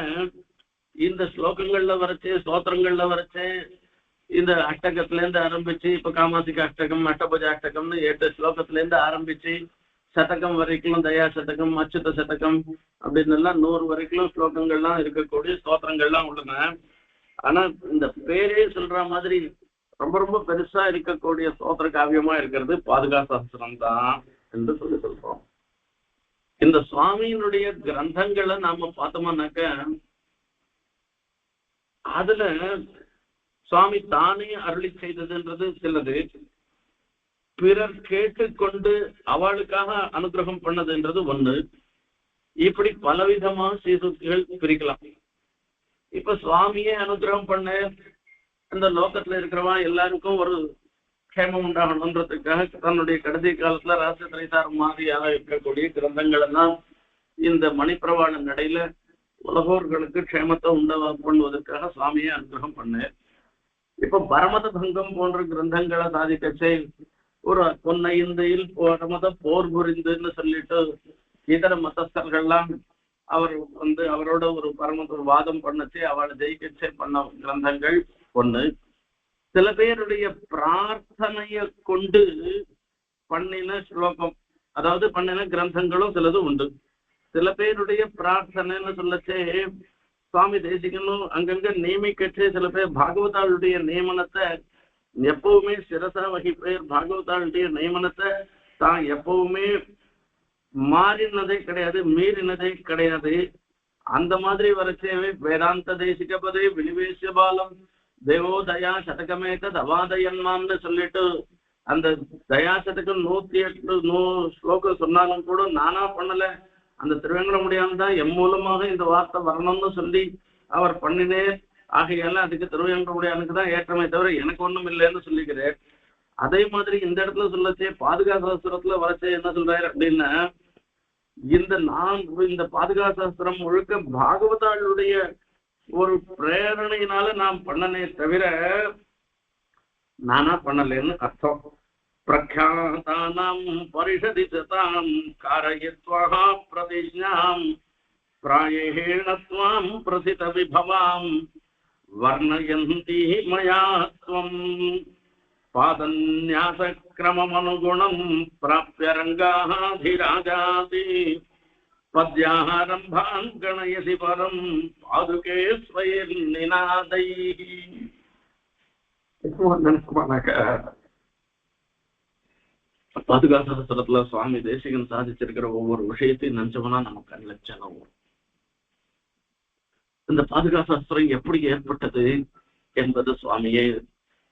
இந்த ஸ்லோகங்கள்ல வரைச்சு ஸ்தோத்திரங்கள்ல வரைச்சு இந்த அஷ்டகத்துல இருந்து ஆரம்பிச்சு இப்ப காமாசிக அஷ்டகம், அஷ்டபுஜ அஷ்டகம்னு 8 ஸ்லோகத்துல இருந்து ஆரம்பிச்சு சதகம் வரைக்கும், தயா சதகம், அச்சுத சதகம் அப்படின்னு எல்லாம் 100 வரைக்கும் ஸ்லோகங்கள்லாம் இருக்கக்கூடிய ஸ்தோத்திரங்கள்லாம் உள்ளன. ஆனா இந்த பேரே சொல்ற மாதிரி ரொம்ப ரொம்ப பெருசா இருக்கக்கூடிய ஸ்தோத்திர காவியமா இருக்கிறது பாதுகா சாஸ்திரம் தான் என்று சொல்றோம். இந்த சுவாமியினுடைய கிரந்தங்களை நாம பார்த்தோம்னாக்க அதுல சுவாமி தானே அருளி செய்ததுன்றது சிலது, பிறர் கேட்டுக்கொண்டு அவளுக்காக அனுகிரகம் பண்ணதுன்றது ஒண்ணு. இப்படி பலவிதமான ஸ்ரீசூக்திகள் பிரிக்கலாம். இப்ப சுவாமியே அனுகிரகம் பண்ண அந்த லோகத்துல இருக்கிறவா எல்லாருக்கும் ஒரு க்ஷேமம் உண்டாகணுன்றதுக்காக தன்னுடைய கடைசி காலத்துல ரகசிய திரைசாரம் மாதிரியாக இருக்கக்கூடிய கிரந்தங்கள் எல்லாம் இந்த மணிப்பிரவாள நடையில உலகோர்களுக்கு க்ஷேமத்தை பண்ணுவதற்காக சுவாமியே அனுகிரகம் பண்ண. இப்ப பரமத பங்கம் போன்ற கிரந்தங்களை சாதிக்கச்சே ஒரு பொன்னைந்தையில் பரமத போர் புரிந்துன்னு சொல்லிட்டு இதர மதஸ்தர்கள்லாம் அவர் அவரோட ஒரு பரமத வாதம் பண்ணச்சு அவளை ஜெயிக்கச்சே பண்ண கிரந்தங்கள் ஒண்ணு. சில பேருடைய பிரார்த்தனைய கொண்டு பண்ணின ஸ்லோகம், அதாவது பண்ணின கிரந்தங்களும் சிலது உண்டு. சில பேருடைய பிரார்த்தனைன்னு சொல்லச்சே சுவாமி தேசிகனும் அங்கங்க நியமிக்கச்சே சில பேர் பாகவதாளுடைய நியமனத்தை எப்பவுமே சிரசா வகிப்பேர். பாகவதாளுடைய நியமனத்தை தான் எப்பவுமே மாறினதே கிடையாது, மீறினதே கிடையாது. அந்த மாதிரி வரச்சேவே வேதாந்த தேசிக பதே வினிவேசிய பாலம் தேவோ தயா சதகமேத தவாதயன்மான்னு சொல்லிட்டு அந்த தயா சதகம் 108 ஸ்லோகம் சொன்னாலும் கூட நானா பண்ணல, அந்த திருவேங்கடமுடியான் தான் எம் மூலமாக இந்த வார்த்தை வரணும்னு சொல்லி அவர் பண்ணினேன். ஆகையால அதுக்கு திருவேங்கடமுடியானுக்கு தான் ஏற்றமே தவிர எனக்கு ஒண்ணும் இல்லைன்னு சொல்லிக்கிறேன். அதே மாதிரி இந்த இடத்துல சொல்லச்சே பாதுகா சாஸ்திரத்துல வரச்சே என்ன சொல்றாரு அப்படின்னா, இந்த பாதுகா சாஸ்திரம் முழுக்க பாகவதாளுடைய ஒரு பிரேரணையினால நாம் பண்ணனே தவிர நானா பண்ணலன்னு அர்த்தம். பிரக்யாதானாம் பரிஷதி சதாம் காரயித்வா பிரதிஜ்ஞாம் பிராயேண த்வாம் பிரசித விபவாம் வர்ணயந்தி மயா த்வம் பாதன்யாசக்ரமமனுகுணம் பிராப்ய ரங்காதிராஜாதி பத்யாரம்பான் கணயசி பரம் பாதுகே ஸ்வயர்நிநாதைஹி. பாதுகா சாஸ்திரத்துல சுவாமி தேசிகன் சாதிச்சிருக்கிற ஒவ்வொரு விஷயத்தையும் நினைச்சோம்னா நமக்கு கண்லட்சணம். இந்த பாதுகா சாஸ்திரம் எப்படி ஏற்பட்டது என்பது சுவாமியே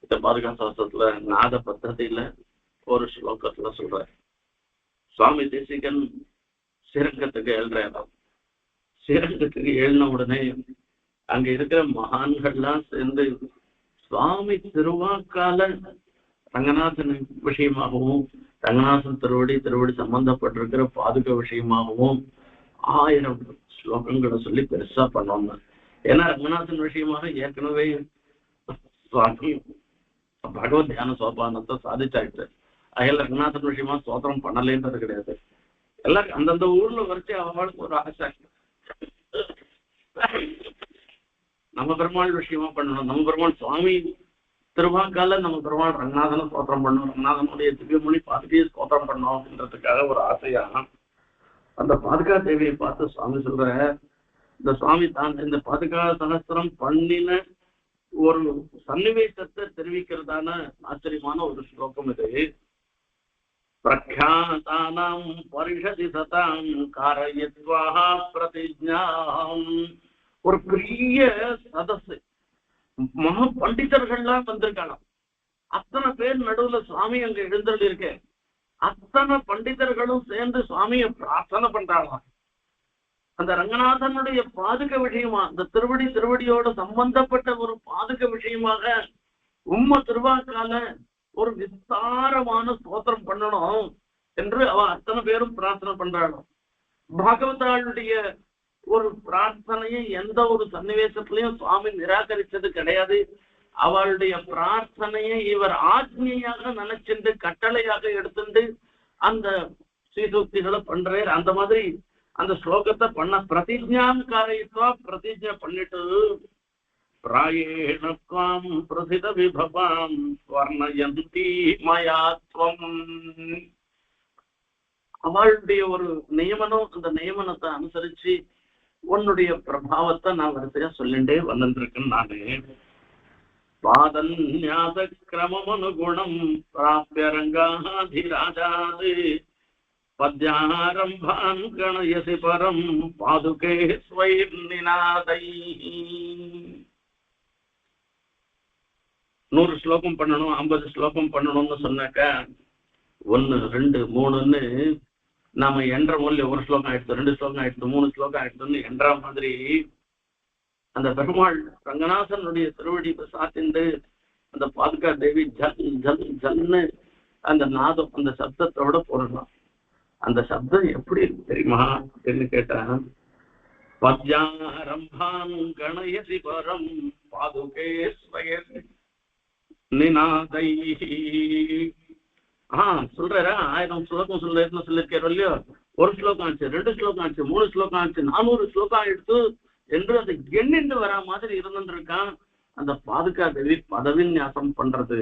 இந்த பாதுகா சாஸ்திரத்துல நாத பத்ததியில ஒரு ஸ்லோகத்துல சொல்றாரு. சுவாமி தேசிகன் ஸ்ரீரங்கத்துக்கு எழுறாரு. ஸ்ரீரங்கத்துக்கு எழுதின உடனே அங்க இருக்கிற மகான்கள்லாம் சேர்ந்து சுவாமி திருவாக்கால ரங்கநாதன் விஷயமாகவும் ரங்கநாதன் திருவடி சம்பந்தப்பட்டிருக்கிற பாதுகா விஷயமாகவும் 1000 ஸ்லோகங்களை சொல்லி பெருசா பண்ணோம்னா. ஏன்னா ரங்கநாதன் விஷயமாக ஏற்கனவே சுவாமி பகவத் தியான சோபானத்தை சாதிச்சாயிட்டு அதில் ரங்கநாதன் விஷயமா ஸ்தோத்திரம் பண்ணலேன்றது கிடையாது. எல்லாம் அந்தந்த ஊர்ல வரைச்சு அவங்களுக்கு ஒரு ஆசை, நம்ம பெருமாள் விஷயமா பண்ணணும், நம்ம பெருமாள் சுவாமி திருவாக்கால நம்ம பெருமாள் ரங்கநாதனை ஸ்தோத்திரம் பண்ணணும், ரங்கநாதனுடைய திவ்யமொழி பாதுகையை ஸ்தோத்திரம் பண்ணணும் அப்படின்றதுக்காக ஒரு ஆசையா அந்த பாதுகா தேவியை பார்த்து சுவாமி சொல்ற, இந்த சுவாமி தான் இந்த பாதுகா சகஸ்திரம் பண்ணின ஒரு சன்னிவேசத்தை தெரிவிக்கிறதான ஆச்சரியமான ஒரு ஸ்லோகம் இது. பிரக்யாதானாம் பரிஷதி சதாம் காரயித்வா பிரதிஜ்ஞாம். ஒரு பெரிய சதஸ், மகா பண்டிதர்கள்லாம் வந்திருக்கலாம். அத்தனை பேர் நடுவுல சுவாமி அங்க எழுந்தருள் இருக்க. அத்தனை பண்டிதர்களும் சேர்ந்து சுவாமியை பிரார்த்தனை பண்றாங்களாம். அந்த ரங்கநாதனுடைய பாதுக விஷயமா, அந்த திருவடியோட சம்பந்தப்பட்ட ஒரு பாதுக விஷயமாக திருவாக்கால ஒரு விஸ்தாரமான ஸ்தோத்திரம் பண்ணணும் என்று அவ அத்தனை பேரும் பிரார்த்தனை பண்றாலும் பாகவதாளுடைய ஒரு பிரார்த்தனையை எந்த ஒரு சன்னிவேசத்திலையும் சுவாமி நிராகரிச்சது கிடையாது. அவளுடைய பிரார்த்தனையை இவர் ஆஜ்ஞையாக நினைச்சிட்டு கட்டளையாக எடுத்துட்டு அந்த ஸ்ரீசூக்திகளை பண்றாரு. அந்த மாதிரி அந்த ஸ்லோகத்தை பண்ண பிரதிஜ்ஞாம் காரயித்வா பிரதிஜ்ஞை பண்ணிட்டு பிராயேணத்வாம் பிரசித விபவாம் வர்ணயந்தி மயா த்வம். அவளுடைய ஒரு நியமனம், அந்த நியமனத்தை அனுசரிச்சு உன்னுடைய பிரபாவத்தை நான் வரிசையா சொல்லிட்டே வந்துருக்கேன். நானு பாதன்யாச கிரமமனுகுணம் பிராப்ய ரங்காதிராஜாது பத்யாரம்பான் கணயசி பரம் பாதுகே ஸ்வயர்நிநாதைஹி. 100 ஸ்லோகம் பண்ணணும், 50 ஸ்லோகம் பண்ணணும்னு சொன்னாக்க 1, 2, 3ன்னு நாம என்ற மூலிய ஒரு ஸ்லோகம் ஆயிடுச்சு, 2 ஸ்லோகம் ஆயிடுச்சு, 3 ஸ்லோகம் ஆயிடுச்சுன்னு என்ற மாதிரி அந்த பெருமாள் ரங்கநாதனுடைய திருவடி சாத்திண்டு அந்த பாதுகா தேவி ஜல் ஜல் ஜல்னு அந்த நாதம் அந்த சப்தத்தோட போடணும். அந்த சப்தம் எப்படி தெரியுமா அப்படின்னு கேட்டேன். பத்யாரம்பான் கணயசி பரம் பாதுகே ஸ்வயர்நிநாதைஹி. சொல்றா 1000 ஸ்லோகம் சொல்லிருக்கேன் இல்லையோ. ஒரு ஸ்லோகம் ஆச்சு, 2 ஸ்லோகம் ஆச்சு, 3 ஸ்லோகம் ஆச்சு, 400 ஸ்லோகம் எடுத்து என்று அது எண்ணிண்டு வரா மாதிரி இருந்திருக்கான் அந்த பாதுகா தேவி பதவிநியாசம் பண்றது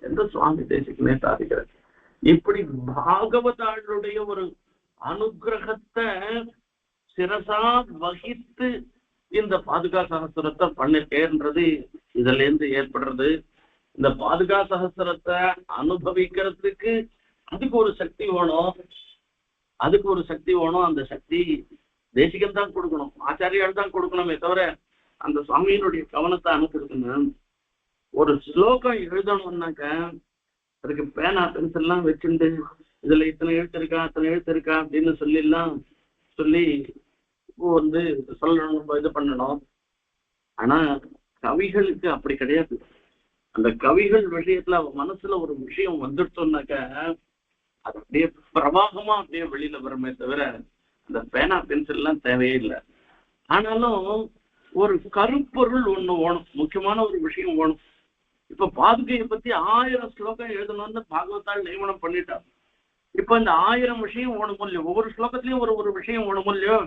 என்று சுவாமி தேசிகனே சாதிக்கிறார். இப்படி பாகவதாளுடைய ஒரு அனுகிரகத்தை சிரசா வகித்து இந்த பாதுகா சகஸ்திரத்தை பண்ணிருக்கேன்றது இதுல இருந்து ஏற்படுறது. இந்த பாதுகா சகஸ்திரத்தை அனுபவிக்கிறதுக்கு அதுக்கு ஒரு சக்தி வேணும். அந்த சக்தி தேசிகன் தான் கொடுக்கணும், ஆச்சாரியால் தான் கொடுக்கணுமே தவிர அந்த சுவாமியினுடைய கவனத்தை அனுப்பிருக்கணும். ஒரு ஸ்லோகம் எழுதணும்னாக்க அதுக்கு பேனா பென்சில்லாம் வச்சுட்டு இதுல இத்தனை எழுத்து இருக்கா அத்தனை எழுத்து இருக்கா அப்படின்னு சொல்லி சொல்லணும், இது பண்ணணும். ஆனா கவிகளுக்கு அப்படி கிடையாது. அந்த கவிகள் விஷயத்துல அவ மனசுல ஒரு விஷயம் வந்துட்டோம்னாக்க அது அப்படியே பிரவாகமா அப்படியே வெளியில வருமே தவிர அந்த பேனா பென்சில் எல்லாம் தேவையே இல்லை. ஆனாலும் ஒரு கருப்பொருள் ஒண்ணு வேணும், முக்கியமான ஒரு விஷயம் வேணும். இப்ப பாதுகையை பத்தி 1000 ஸ்லோகம் எழுதணும்னு பாகவத்தால் நியமனம் பண்ணிட்டான். இப்ப இந்த 1000 விஷயம் ஓணும் இல்லையோ, ஒவ்வொரு ஸ்லோகத்திலயும் ஒரு ஒரு விஷயம் ஓணும் இல்லையோ,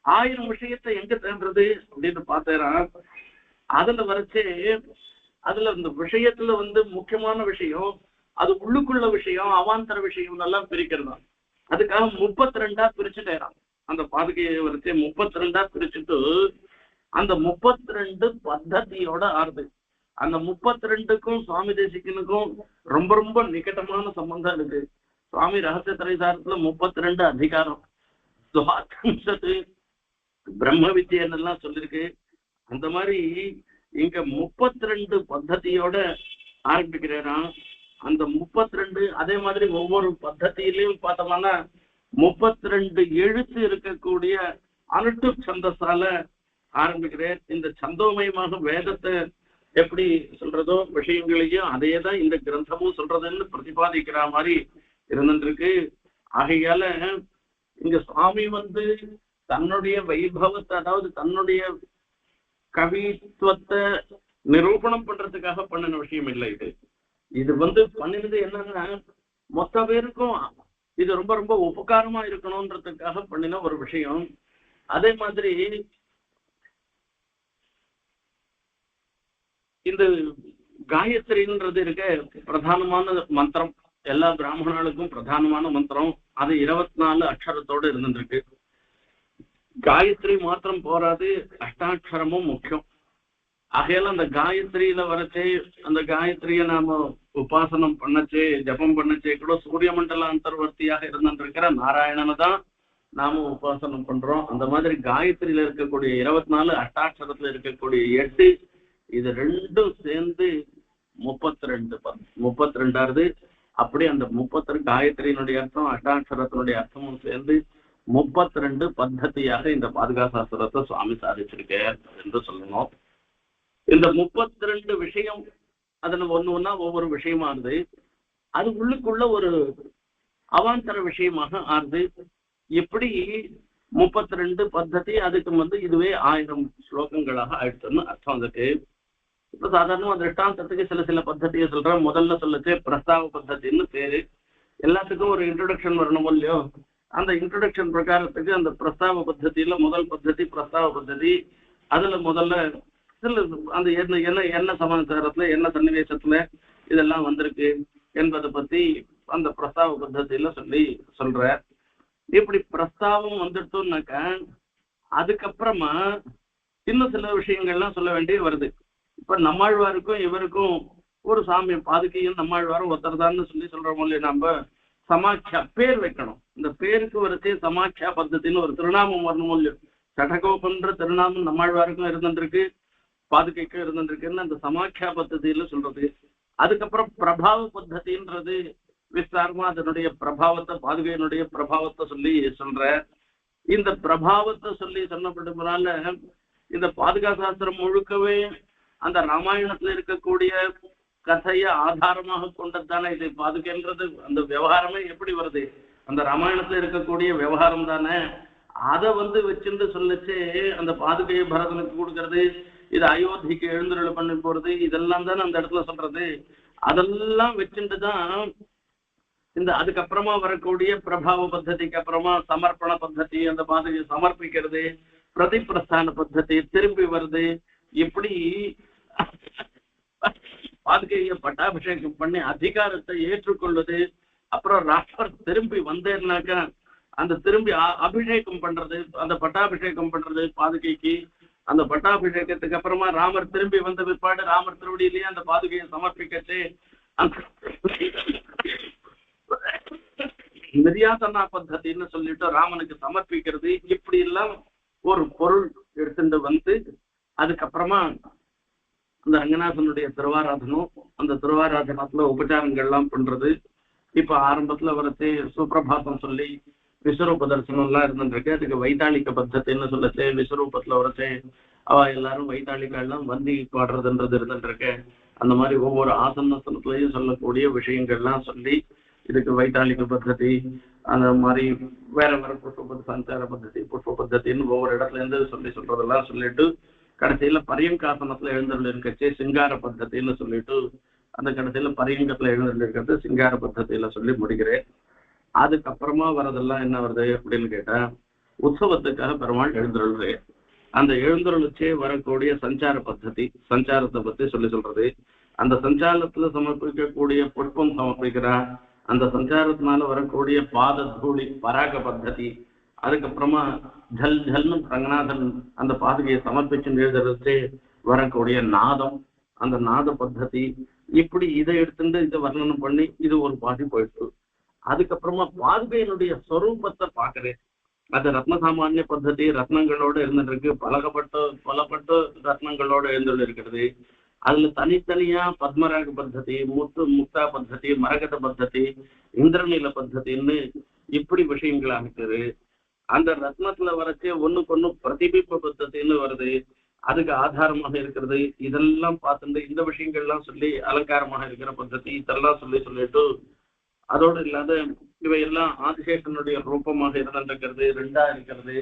1000 விஷயத்தை எங்க தேடுறது அப்படின்னு பார்த்தேன். அதுல வரைச்சே அதுல இந்த விஷயத்துல முக்கியமான விஷயம், அது உள்ளுக்குள்ள விஷயம், அவாந்தர விஷயம் எல்லாம் பிரிக்கிறது. அதுக்காக 32 பிரிச்சுட்டேறான். அந்த பாதுகையை வரைச்சே 32 பிரிச்சுட்டு அந்த 32 பத்ததியோட ஆறுது. அந்த 32க்கும் சுவாமி தேசிகனுக்கும் ரொம்ப ரொம்ப நிகட்டமான சம்பந்தம் இருக்கு. சுவாமி ரகசிய திரைசாரத்துல 32 அதிகாரம், துவாத்ரிம்சத்து பிரம்ம வித்யன்னு எல்லாம் சொல்லிருக்கு. அந்த மாதிரி இங்க 32 பத்ததியோட ஆரம்பிக்கிறான். அந்த 32 அதே மாதிரி ஒவ்வொரு பத்ததியிலையும் பார்த்தோம்னா 32 எழுத்து இருக்கக்கூடிய அனுட்டு சந்தஸால ஆரம்பிக்கிறேன். இந்த சந்தோமயமாக வேதத்தை எப்படி சொல்றதோ விஷயங்களையும் அதையேதான் இந்த கிரந்தமும் சொல்றதுன்னு பிரதிபாதிக்கிற மாதிரி இருந்துருக்கு. ஆகையால இங்க சுவாமி தன்னுடைய வைபவத்தை, அதாவது தன்னுடைய கவித்துவத்தை நிரூபணம் பண்றதுக்காக பண்ணின விஷயம் இல்லை. இது பண்ணினது என்னன்னா மொத்த பேருக்கும் இது ரொம்ப ரொம்ப உபகாரமா இருக்கணும்ன்றதுக்காக பண்ணின ஒரு விஷயம். அதே மாதிரி இந்த காயத்ரின்றது இருக்க பிரதானமான மந்திரம், எல்லா பிராமணர்களுக்கும் பிரதானமான மந்திரம். அது 24 அக்ஷரத்தோடு இருந்துருக்கு. காயத்ரி மாத்திரம் போராது, அஷ்டாட்சரமும் முக்கியம். ஆகையால அந்த காயத்ரியில வரச்சே, அந்த காயத்ரியை நாம உபாசனம் பண்ணச்சே, ஜபம் பண்ணச்சே கூட சூரிய மண்டல அந்தர்வர்த்தியாக இருந்துருக்கிற நாராயணனை தான் நாம உபாசனம் பண்றோம். அந்த மாதிரி காயத்ரியில இருக்கக்கூடிய 24, அஷ்டாட்சரத்துல இருக்கக்கூடிய 8, இது ரெண்டும் சேர்ந்து 32 அப்படி அந்த 32 காயத்ரியினுடைய அர்த்தம் அஷ்டாட்சரத்தினுடைய அர்த்தமும் சேர்ந்து 32 பத்ததியாக இந்த பாதுகா சாஸ்திரத்தை சுவாமி சாதிச்சிருக்கார் என்று சொல்லணும். இந்த 32 விஷயம் அதுல ஒண்ணு ஒவ்வொரு விஷயமானது, அது உள்ளுக்குள்ள ஒரு அவாந்தர விஷயமாக ஆறுது. எப்படி 32 பத்ததி, அதுக்கு இதுவே 1000 ஸ்லோகங்களாக ஆயிடுச்சுன்னு அர்த்தம். அதுக்கு இப்ப சாதாரணமா திருஷ்டாந்தத்துக்கு சில பத்ததியை சொல்றேன். முதல்ல சொல்லச்சே பிரஸ்தாவ பத்ததின்னு பேரு. எல்லாத்துக்கும் ஒரு இன்ட்ரோடக்ஷன் வரணும் இல்லையோ, அந்த இன்ட்ரோடக்ஷன் பிரகாரத்துக்கு அந்த பிரஸ்தாவ பத்ததியில முதல் பத்ததி பிரஸ்தாவ பத்ததி. அதுல முதல்ல சில அந்த என்ன சமாச்சாரத்துல என்ன சன்னிவேசத்துல இதெல்லாம் வந்திருக்கு என்பதை பத்தி அந்த பிரஸ்தாவ பத்ததியில சொல்ற. இப்படி பிரஸ்தாவம் வந்துட்டோம்னாக்க அதுக்கப்புறமா இன்னும் சில விஷயங்கள்லாம் சொல்ல வேண்டிய வருது. இப்ப நம்மாழ்வாருக்கும் இவருக்கும் ஒரு சாமியம், பாதுகையும் நம்மாழ்வாரும் ஒருத்தர்தான்னு சொல்றோம் இல்லையா, நம்ம சமாக்கியா பேர் வைக்கணும். இந்த பேருக்கு வரச்சே சமாக்கியா பத்தத்தின்னு ஒரு திருநாமம் வரணும் இல்லையோ. சடகோபன்ற திருநாமம் நம்மாழ்வாருக்கும் இருந்துருக்கு, பாதுகைக்கும் இருந்துருக்குன்னு அந்த சமாக்கியா பத்ததியில சொல்றது. அதுக்கப்புறம் பிரபாவ பத்ததின்றது விஸ்தாரமா அதனுடைய பிரபாவத்தை, பாதுகையினுடைய பிரபாவத்தை சொல்ற. இந்த பிரபாவத்தை சொன்னபடினால இந்த பாதுகா சாஸ்திரம் முழுக்கவே அந்த ராமாயணத்துல இருக்கக்கூடிய கதைய ஆதாரமாக கொண்டதுதானே இது. பாதுகைன்றது அந்த விவகாரமே எப்படி வருது, அந்த ராமாயணத்துல இருக்கக்கூடிய விவகாரம் தானே. அதை வச்சுட்டு சொல்லச்சு அந்த பாதுகையை பரதனுக்கு கொடுக்கறது, இது அயோத்திக்கு எழுந்தருளை பண்ணி போறது, இதெல்லாம் தானே அந்த இடத்துல சொல்றது. அதெல்லாம் வச்சுட்டுதான் இந்த அதுக்கப்புறமா வரக்கூடிய பிரபாவ பத்ததிக்கு அப்புறமா சமர்ப்பண பத்ததி, அந்த பாதுகையை சமர்ப்பிக்கிறது, பிரதிபிரஸ்தான பத்ததி திரும்பி வருது. இப்படி பாதுகையை பட்டாபிஷேகம் பண்ணி அதிகாரத்தை ஏற்றுக்கொள்வது. அப்புறம் ராமர் திரும்பி வந்தேன்னாக்கா அந்த திரும்பி அபிஷேகம் பண்றது, அந்த பட்டாபிஷேகம் பண்றது பாதுகைக்கு. அந்த பட்டாபிஷேகத்துக்கு அப்புறமா ராமர் திரும்பி வந்த பிற்பாடு ராமர் திருவடியிலேயே அந்த பாதுகையை சமர்ப்பிக்கச்சு நிர்யாசனா பத்ததின்னு சொல்லிட்டு ராமனுக்கு சமர்ப்பிக்கிறது. இப்படி எல்லாம் ஒரு பொருள் எடுத்துட்டு அதுக்கப்புறமா அந்த ரங்கநாதனுடைய திருவாராதனம், அந்த திருவாராதனத்துல உபச்சாரங்கள் எல்லாம் பண்றது. இப்ப ஆரம்பத்துல வரச்சே சுப்பிரபாதம் சொல்லி விஸ்வரூப தரிசனம் எல்லாம் இருந்துருக்கு. அதுக்கு வைத்தாளிக்க பத்தத்தின்னு சொல்லச்சே விஸ்வரூபத்துல வரச்சே அவ எல்லாரும் வைத்தாளிகள்லாம் வந்தி பாடுறதுன்றது இருந்துருக்கு. அந்த மாதிரி ஒவ்வொரு ஆசனத்திலையும் சொல்லக்கூடிய விஷயங்கள்லாம் சொல்லி இதுக்கு வைத்தாளிக பద్ధதி அந்த மாதிரி வேற வேற புஷ்ப சஞ்சார பద్ధதி புஷ்ப பద్ధதின்னு ஒவ்வொரு இடத்துல இருந்து சொல்றதெல்லாம் சொல்லிட்டு கடைசியில பரியங்காசனத்துல எழுந்தருள் இருக்கச்சே சிங்கார பద్ధதின்னு சொல்லிட்டு அந்த கடைசியில பரியங்கத்துல எழுந்தருள் இருக்கிறது சிங்கார பద్ధதியில சொல்லி முடிக்கிறேன். அதுக்கப்புறமா வரதெல்லாம் என்ன வருது அப்படின்னு கேட்டா உற்சவத்துக்காக பெருமாள் எழுந்தருள்றே. அந்த எழுந்தருளுச்சே வரக்கூடிய சஞ்சார பద్ధதி சஞ்சாரத்தை பத்தி சொல்றது. அந்த சஞ்சாரத்துல சமர்ப்பிக்கக்கூடிய புஷ்பம் சமர்ப்பிக்கிறா. அந்த சஞ்சாரத்தினால வரக்கூடிய பாத தூளி பராக பద్ధதி. அதுக்கப்புறமா ஜல் ஜல்னு ரங்கநாதன் அந்த பாதுகையை சமர்ப்பிச்சு எழுதுறதே வரக்கூடிய நாதம் அந்த நாத பద్ధதி. இப்படி இதை எடுத்துட்டு இதை வர்ணனம் பண்ணி இது ஒரு பாதி போயிடுச்சு. அதுக்கப்புறமா பாதுகையினுடைய ஸ்வரூபத்தை பாக்குறேன். அது ரத்ன சாமானிய பద్ధதி ரத்னங்களோட இருந்துட்டு இருக்கு. பலப்பட்ட ரத்னங்களோட எழுந்துள்ள இருக்கிறது. அதுல தனித்தனியா பத்மராக பద్ధதி முக்தா பద్ధதி மரகத பద్ధதி இந்திரநீல பద్ధதின்னு இப்படி விஷயங்கள் இருக்குது. அந்த ரத்னத்துல வரைச்சே ஒண்ணுக்கு ஒண்ணு பிரதிபிம்ப பద్ధதின்னு வருது. அதுக்கு ஆதாரமாக இருக்கிறது. இதெல்லாம் பார்த்துட்டு இந்த விஷயங்கள்லாம் சொல்லி அலங்காரமாக இருக்கிற பద్ధதி இதெல்லாம் சொல்லிட்டு அதோடு இல்லாத இவையெல்லாம் ஆதிசேஷனுடைய ரூபமாக இருந்திருக்கிறது ரெண்டா இருக்கிறது.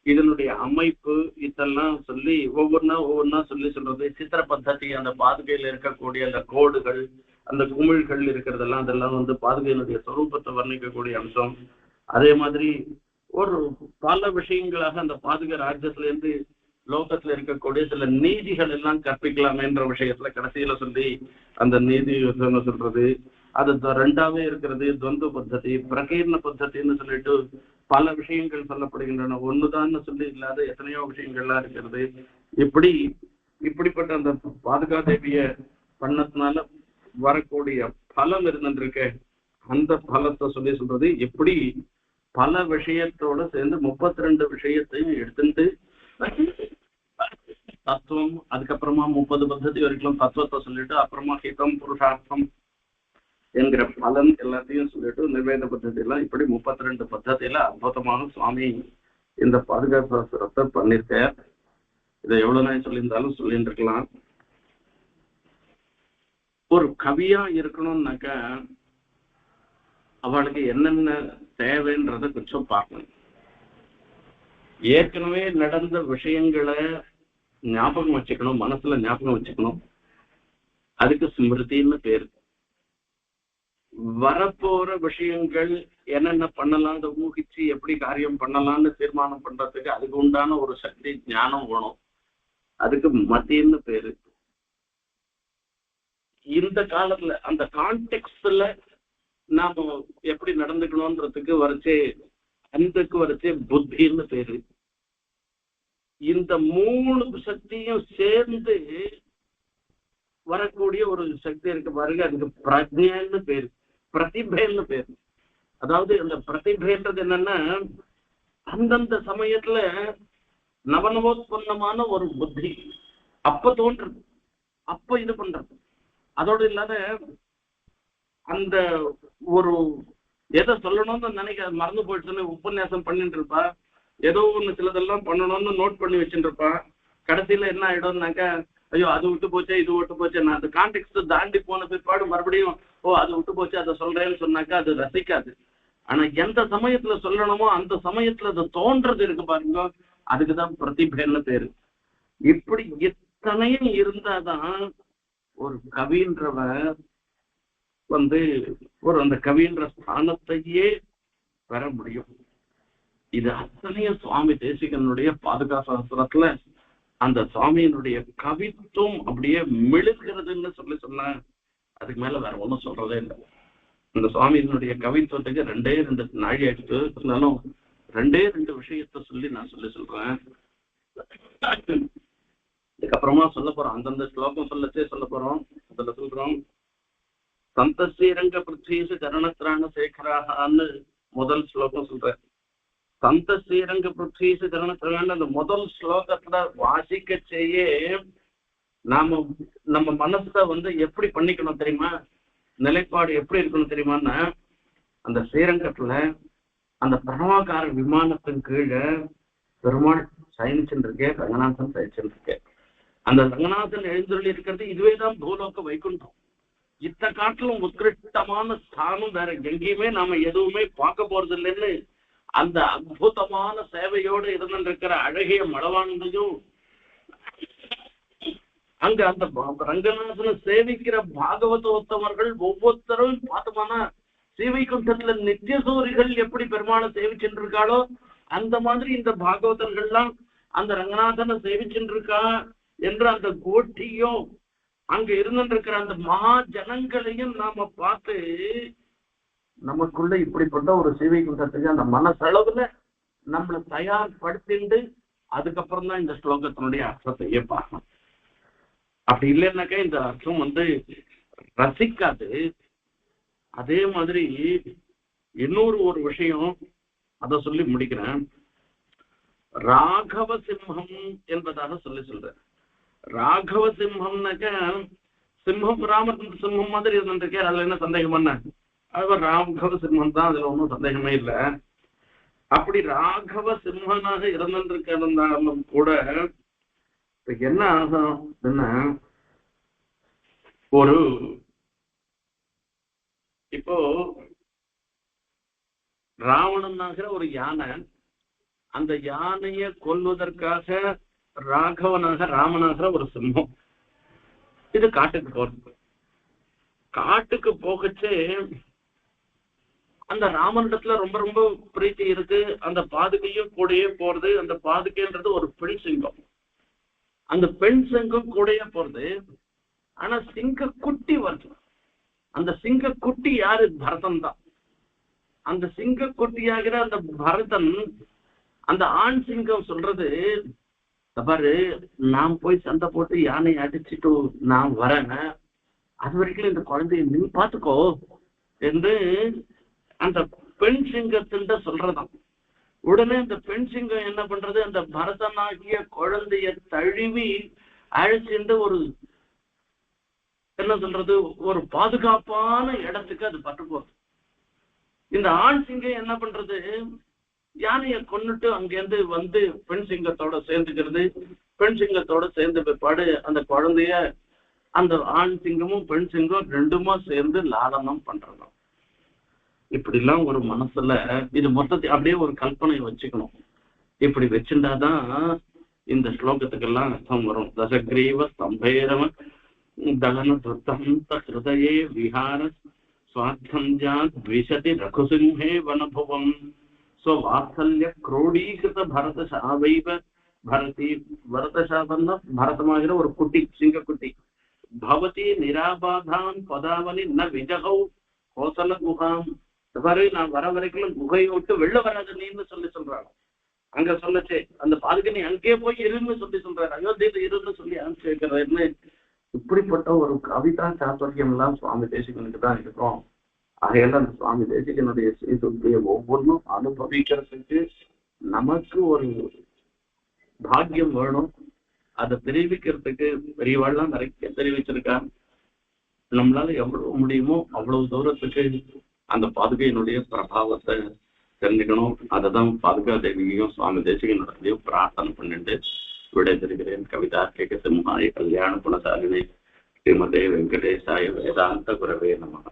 இதனுடைய அமைப்பு இதெல்லாம் சொல்லி ஒவ்வொன்னா சொல்றது. சித்திர பద్ధதி அந்த பாதுகையில இருக்கக்கூடிய அந்த கோடுகள் அந்த குமிழ்கள் இருக்கிறதெல்லாம் அதெல்லாம் பாதுகையினுடைய சொரூபத்தை வர்ணிக்கக்கூடிய அம்சம். அதே மாதிரி ஒரு பல விஷயங்களாக அந்த பாதுகை ராஜ்யத்துல இருந்து லோகத்துல இருக்கக்கூடிய சில நீதிகள் எல்லாம் கற்பிக்கலாமேன்ற விஷயத்துல கடைசியில சொல்லி அந்த நீதி சொல்றது. அது ரெண்டாவே இருக்கிறது துவந்த பద్ధதி பிரகீர்ண பద్ధதின்னு சொல்லிட்டு பல விஷயங்கள் சொல்லப்படுகின்றன. ஒண்ணுதான்னு சொல்லி இல்லாத எத்தனையோ விஷயங்கள்லாம் இருக்கிறது. இப்படிப்பட்ட அந்த பாதுகா தேவிய பண்ணத்தினால வரக்கூடிய பலம் இருந்துருக்க அந்த பலத்தை சொல்றது. எப்படி பல விஷயத்தோட சேர்ந்து 32 விஷயத்தையும் எடுத்துட்டு தத்துவம் அதுக்கப்புறமா 30 பద్ధதி வரைக்கும் தத்துவத்தை சொல்லிட்டு அப்புறமா ஹிதம் புருஷார்த்தம் என்கிற பலன் எல்லாத்தையும் சொல்லிட்டு நிர்வேத பద్ధதி எல்லாம் இப்படி 32 பద్ధதியில அற்புதமான சுவாமி இந்த பாதுகா சாஸ்திரத்தை பண்ணிருக்க. இதை எவ்வளவு நாள் சொல்லியிருந்தாலும் சொல்லிட்டு இருக்கலாம். ஒரு கவியா இருக்கணும்னாக்க அவளுக்கு என்னென்ன தேவைன்றத கொஞ்சம் பார்க்கணும். ஏற்கனவே நடந்த விஷயங்களை ஞாபகம் வச்சுக்கணும், மனசுல ஞாபகம் வச்சுக்கணும். அதுக்கு ஸ்மிருதின்னு பேரு. வரப்போற விஷயங்கள் என்னென்ன பண்ணலாம்னு ஊகிச்சு எப்படி காரியம் பண்ணலாம்னு தீர்மானம் பண்றதுக்கு அதுக்கு உண்டான ஒரு சக்தி ஞானம் வேணும். அதுக்கு மத்தின்னு பேரு. இந்த காலத்துல அந்த கான்டெக்ட்ல நாம எப்படி நடந்துக்கணும்ன்றதுக்கு வரைச்சே அந்தக்கு வரைச்சே புத்தின்னு பேரு. இந்த 3 சக்தியும் சேர்ந்து வரக்கூடிய ஒரு சக்தி இருக்கு பாருங்க, அதுக்கு பிரஜைன்னு பேரு, பிரதிபைன்னு பேரு. அதாவது அந்த பிரதிபைன்றது என்னன்னா அந்தந்த சமயத்துல நவநவோத்பன்னமான ஒரு புத்தி அப்ப தோன்றது, அப்ப இது பண்றது. அதோடு இல்லாத அந்த ஒரு எதை சொல்லணும்னு நினைக்க மறந்து போயிடுச்சுன்னு உபன்யாசம் பண்ணிட்டு இருப்பா. ஏதோ ஒண்ணு சிலதெல்லாம் பண்ணணும்னு நோட் பண்ணி வச்சுட்டு இருப்பா. கடைசியில என்ன ஆயிடும்னாக்கா ஐயோ அது விட்டு போச்சே இது விட்டு போச்சு, நான் அந்த கான்டெக்ட் தாண்டி போன பிற்பாடு மறுபடியும் அது விட்டு போச்சு அதை சொல்றேன்னு சொன்னாக்கா அது ரசிக்காது. ஆனா எந்த சமயத்துல சொல்லணுமோ அந்த சமயத்துல அது தோன்றது இருக்கு பாருங்க, அதுக்குதான் பிரதிபைன்னு பேரு. இப்படி இத்தனையும் இருந்தாதான் ஒரு கவின்றவ ஒரு அந்த கவின்ற ஸ்தானத்தையே பெற முடியும். இது அத்தனையும் சுவாமி தேசிகனுடைய பாதுகா சாஸ்திரத்துல அந்த சுவாமியினுடைய கவித்துவம் அப்படியே மெழுகிறதுன்னு சொன்ன அதுக்கு மேல வேற ஒண்ணும் சொல்றதே இல்லை. அந்த சுவாமியினுடைய கவித்துவத்துக்கு 2 நாழி ஆயிடுச்சு. இருந்தாலும் 2 விஷயத்த சொல்லி நான் சொல்றேன். இதுக்கப்புறமா சொல்ல போறோம், அந்தந்த ஸ்லோகம் சொல்ல போறோம். அதுல சொல்றோம் சந்த ஸ்ரீரங்க பிருத்வீசு சரணத்ராண சேகரான்னு முதல் ஸ்லோகம் சொல்றேன். சந்த ஸ்ரீரங்க பிருத்வீசு சரணத்ரான்னு அந்த முதல் ஸ்லோகத்துல வாசிக்க செய்ய நாம நம்ம மனசை எப்படி பண்ணிக்கணும் தெரியுமா, நிலைப்பாடு எப்படி இருக்கணும் தெரியுமான்னா, அந்த ஸ்ரீரங்கத்துல அந்த பிரணவாகார விமானத்தின் கீழே பெருமாள் சயனிச்சுட்டு இருக்கே, ரங்கநாதன் சயனிச்சுட்டு இருக்கேன். அந்த ரங்கநாதன் எழுந்தருளி இருக்கிறது இதுவேதான் பூலோக வைகுண்டம். இத்த காட்டிலும் உத்கிருஷ்டமான ஸ்தானம் வேற எங்கேயுமே நாம எதுவுமே பார்க்க போறது இல்லைன்னு அந்த அற்புதமான சேவையோடு இருந்திருக்கிற அழகிய மடவானந்தையும் அங்க அந்த ரங்கநாதனை சேவிக்கிற பாகவதோத்தவர்கள் ஒவ்வொருத்தரும் பார்த்தோம்னா ஸ்ரீவைகுண்டத்துல நித்தியசூரிகள் எப்படி பெருமாளை சேவிச்சுருக்காளோ அந்த மாதிரி இந்த பாகவதர்கள்லாம் அந்த ரங்கநாதனை சேவிச்சுருக்கா என்ற அந்த கோட்டியும் அங்க இருந்திருக்கிற அந்த மகா ஜனங்களையும் நாம பார்த்து நமக்குள்ள இப்படிப்பட்ட ஒரு ஸ்ரீவைகுண்டத்துக்கு அந்த மனசளவுல நம்மளை தயார்படுத்திண்டு அதுக்கப்புறம் தான் இந்த ஸ்லோகத்தினுடைய அர்த்தத்தையே பார்க்கணும். அப்படி இல்லைன்னாக்கா இந்த அர்த்தம் ரசிக்காது. அதே மாதிரி இன்னொரு ஒரு விஷயம் அதை சொல்லி முடிக்கிறேன். ராகவ சிம்ஹம் என்பதாக சொல்றேன். ராகவ சிம்ஹம்னாக்க சிம்ஹம் ராமர் சிம்ஹம் மாதிரி இருந்துருக்கே, அதுல என்ன சந்தேகம் பண்ண? அவர் ராகவ சிம்ஹம் தான், அதுல ஒன்றும் சந்தேகமே இல்லை. அப்படி ராகவ சிம்ஹனாக இருந்திருந்தாலும் கூட என்ன ஆகும்? ஒரு இப்போ ராவணனாகிற ஒரு யானை, அந்த யானையை கொல்வதற்காக ராகவனாக ராமனாகிற ஒரு சிம்மம் இது காட்டுக்கு போறது. காட்டுக்கு போகச்சே அந்த ராமனிடத்துல ரொம்ப ரொம்ப பிரீத்தி இருக்கு. அந்த பாதுகையும் கூடயே போறது. அந்த பாதுகைன்றது ஒரு பெண் சிங்கம். அந்த பெண் சிங்கம் கூடயே போறது. ஆனா சிங்க குட்டி வருது. அந்த சிங்க குட்டி யாரு? பரதன் தான். அந்த சிங்க குட்டியாகிற அந்த பரதன் அந்த ஆண் சிங்கம் சொல்றது, பாரு நான் போய் சண்டை போட்டு யானை அடிச்சுட்டு நான் வரேன், அது வரைக்கும் இந்த குழந்தைய நீ பாத்துக்கோ என்று அந்த பெண் சிங்கத்தின் சொல்றதான். உடனே அந்த பெண் சிங்கம் என்ன பண்றது? அந்த பரதனாகிய குழந்தைய தழுவி அழைச்சிட்டு ஒரு என்ன சொல்றது, ஒரு பாதுகாப்பான இடத்துக்கு அது பட்டு போகுது. இந்த ஆண் சிங்கம் என்ன பண்றது? யானையை கொன்னுட்டு அங்கிருந்து பெண் சிங்கத்தோட சேர்ந்துக்கிறது. பெண் சிங்கத்தோட சேர்ந்த பிற்பாடு அந்த குழந்தைய அந்த ஆண் சிங்கமும் பெண் சிங்கம் ரெண்டுமா சேர்ந்து லாலனம் பண்றதும். இப்படிலாம் ஒரு மனசுல இது மொத்தத்தை அப்படியே ஒரு கல்பனை வச்சுக்கணும். இப்படி வச்சுட்டாதான் இந்த ஸ்லோகத்துக்கெல்லாம் அர்த்தம் வரும். தசக்ரீவ ஸ்தம்பேரவ தகன துர்த்தந்த ஹிருதயே விஹார ஸ்வார்த்தம் ஜாத்விஷதி ரகுசிம்ஹே வனபுவம் ஸ்வவாத்சல்ய क्रोडीकृत பரதசாவைவ பரதி. பரதசாவன்னா பரதமாகிற ஒரு குட்டி, சிங்க குட்டி. பவதி நிராபாதான் பதாவலி ந விஜகௌ கோசல குகாம். பாரு நான் வர வரைக்கும் குகையை விட்டு வெளில வராது நீன்னு சொல்றாங்க. அங்க சொல்லச்சே அந்த பாதுகை நீ அங்கேயே போய் இருன்னு சொல்றாரு. அயோத்தியில இருன்னு சொல்லி அனுப்பிச்சு வைக்கிறதுன்னு. இப்படிப்பட்ட ஒரு கவிதா சாத்துரியம் எல்லாம் சுவாமி தேசிகனுக்கு தான் இருக்கும். ஆகையால அந்த சுவாமி தேசிகனுடைய ஸ்ரீசுத்தியை ஒவ்வொன்றும் அனுபவிக்கிறதுக்கு நமக்கு ஒரு பாக்கியம் வேணும். அதை தெரிவிக்கிறதுக்கு பெரியவாள்லாம் நிறைய தெரிவிச்சிருக்கா. நம்மளால எவ்வளவு முடியுமோ அவ்வளவு தூரத்துக்கு அந்த பாதுகையினுடைய பிரபாவத்தை தெரிஞ்சுக்கணும். அதைதான் பாதுகா தேவியையும் சுவாமி தேசிகனுடையும் பிரார்த்தனை பண்ணிட்டு விடைபெறுகிறேன். கவிதா கேக சிம்ஹாய கல்யாண குணசாலினி ஸ்ரீமதே வெங்கடேசாய வேதாந்த குரவே நமः.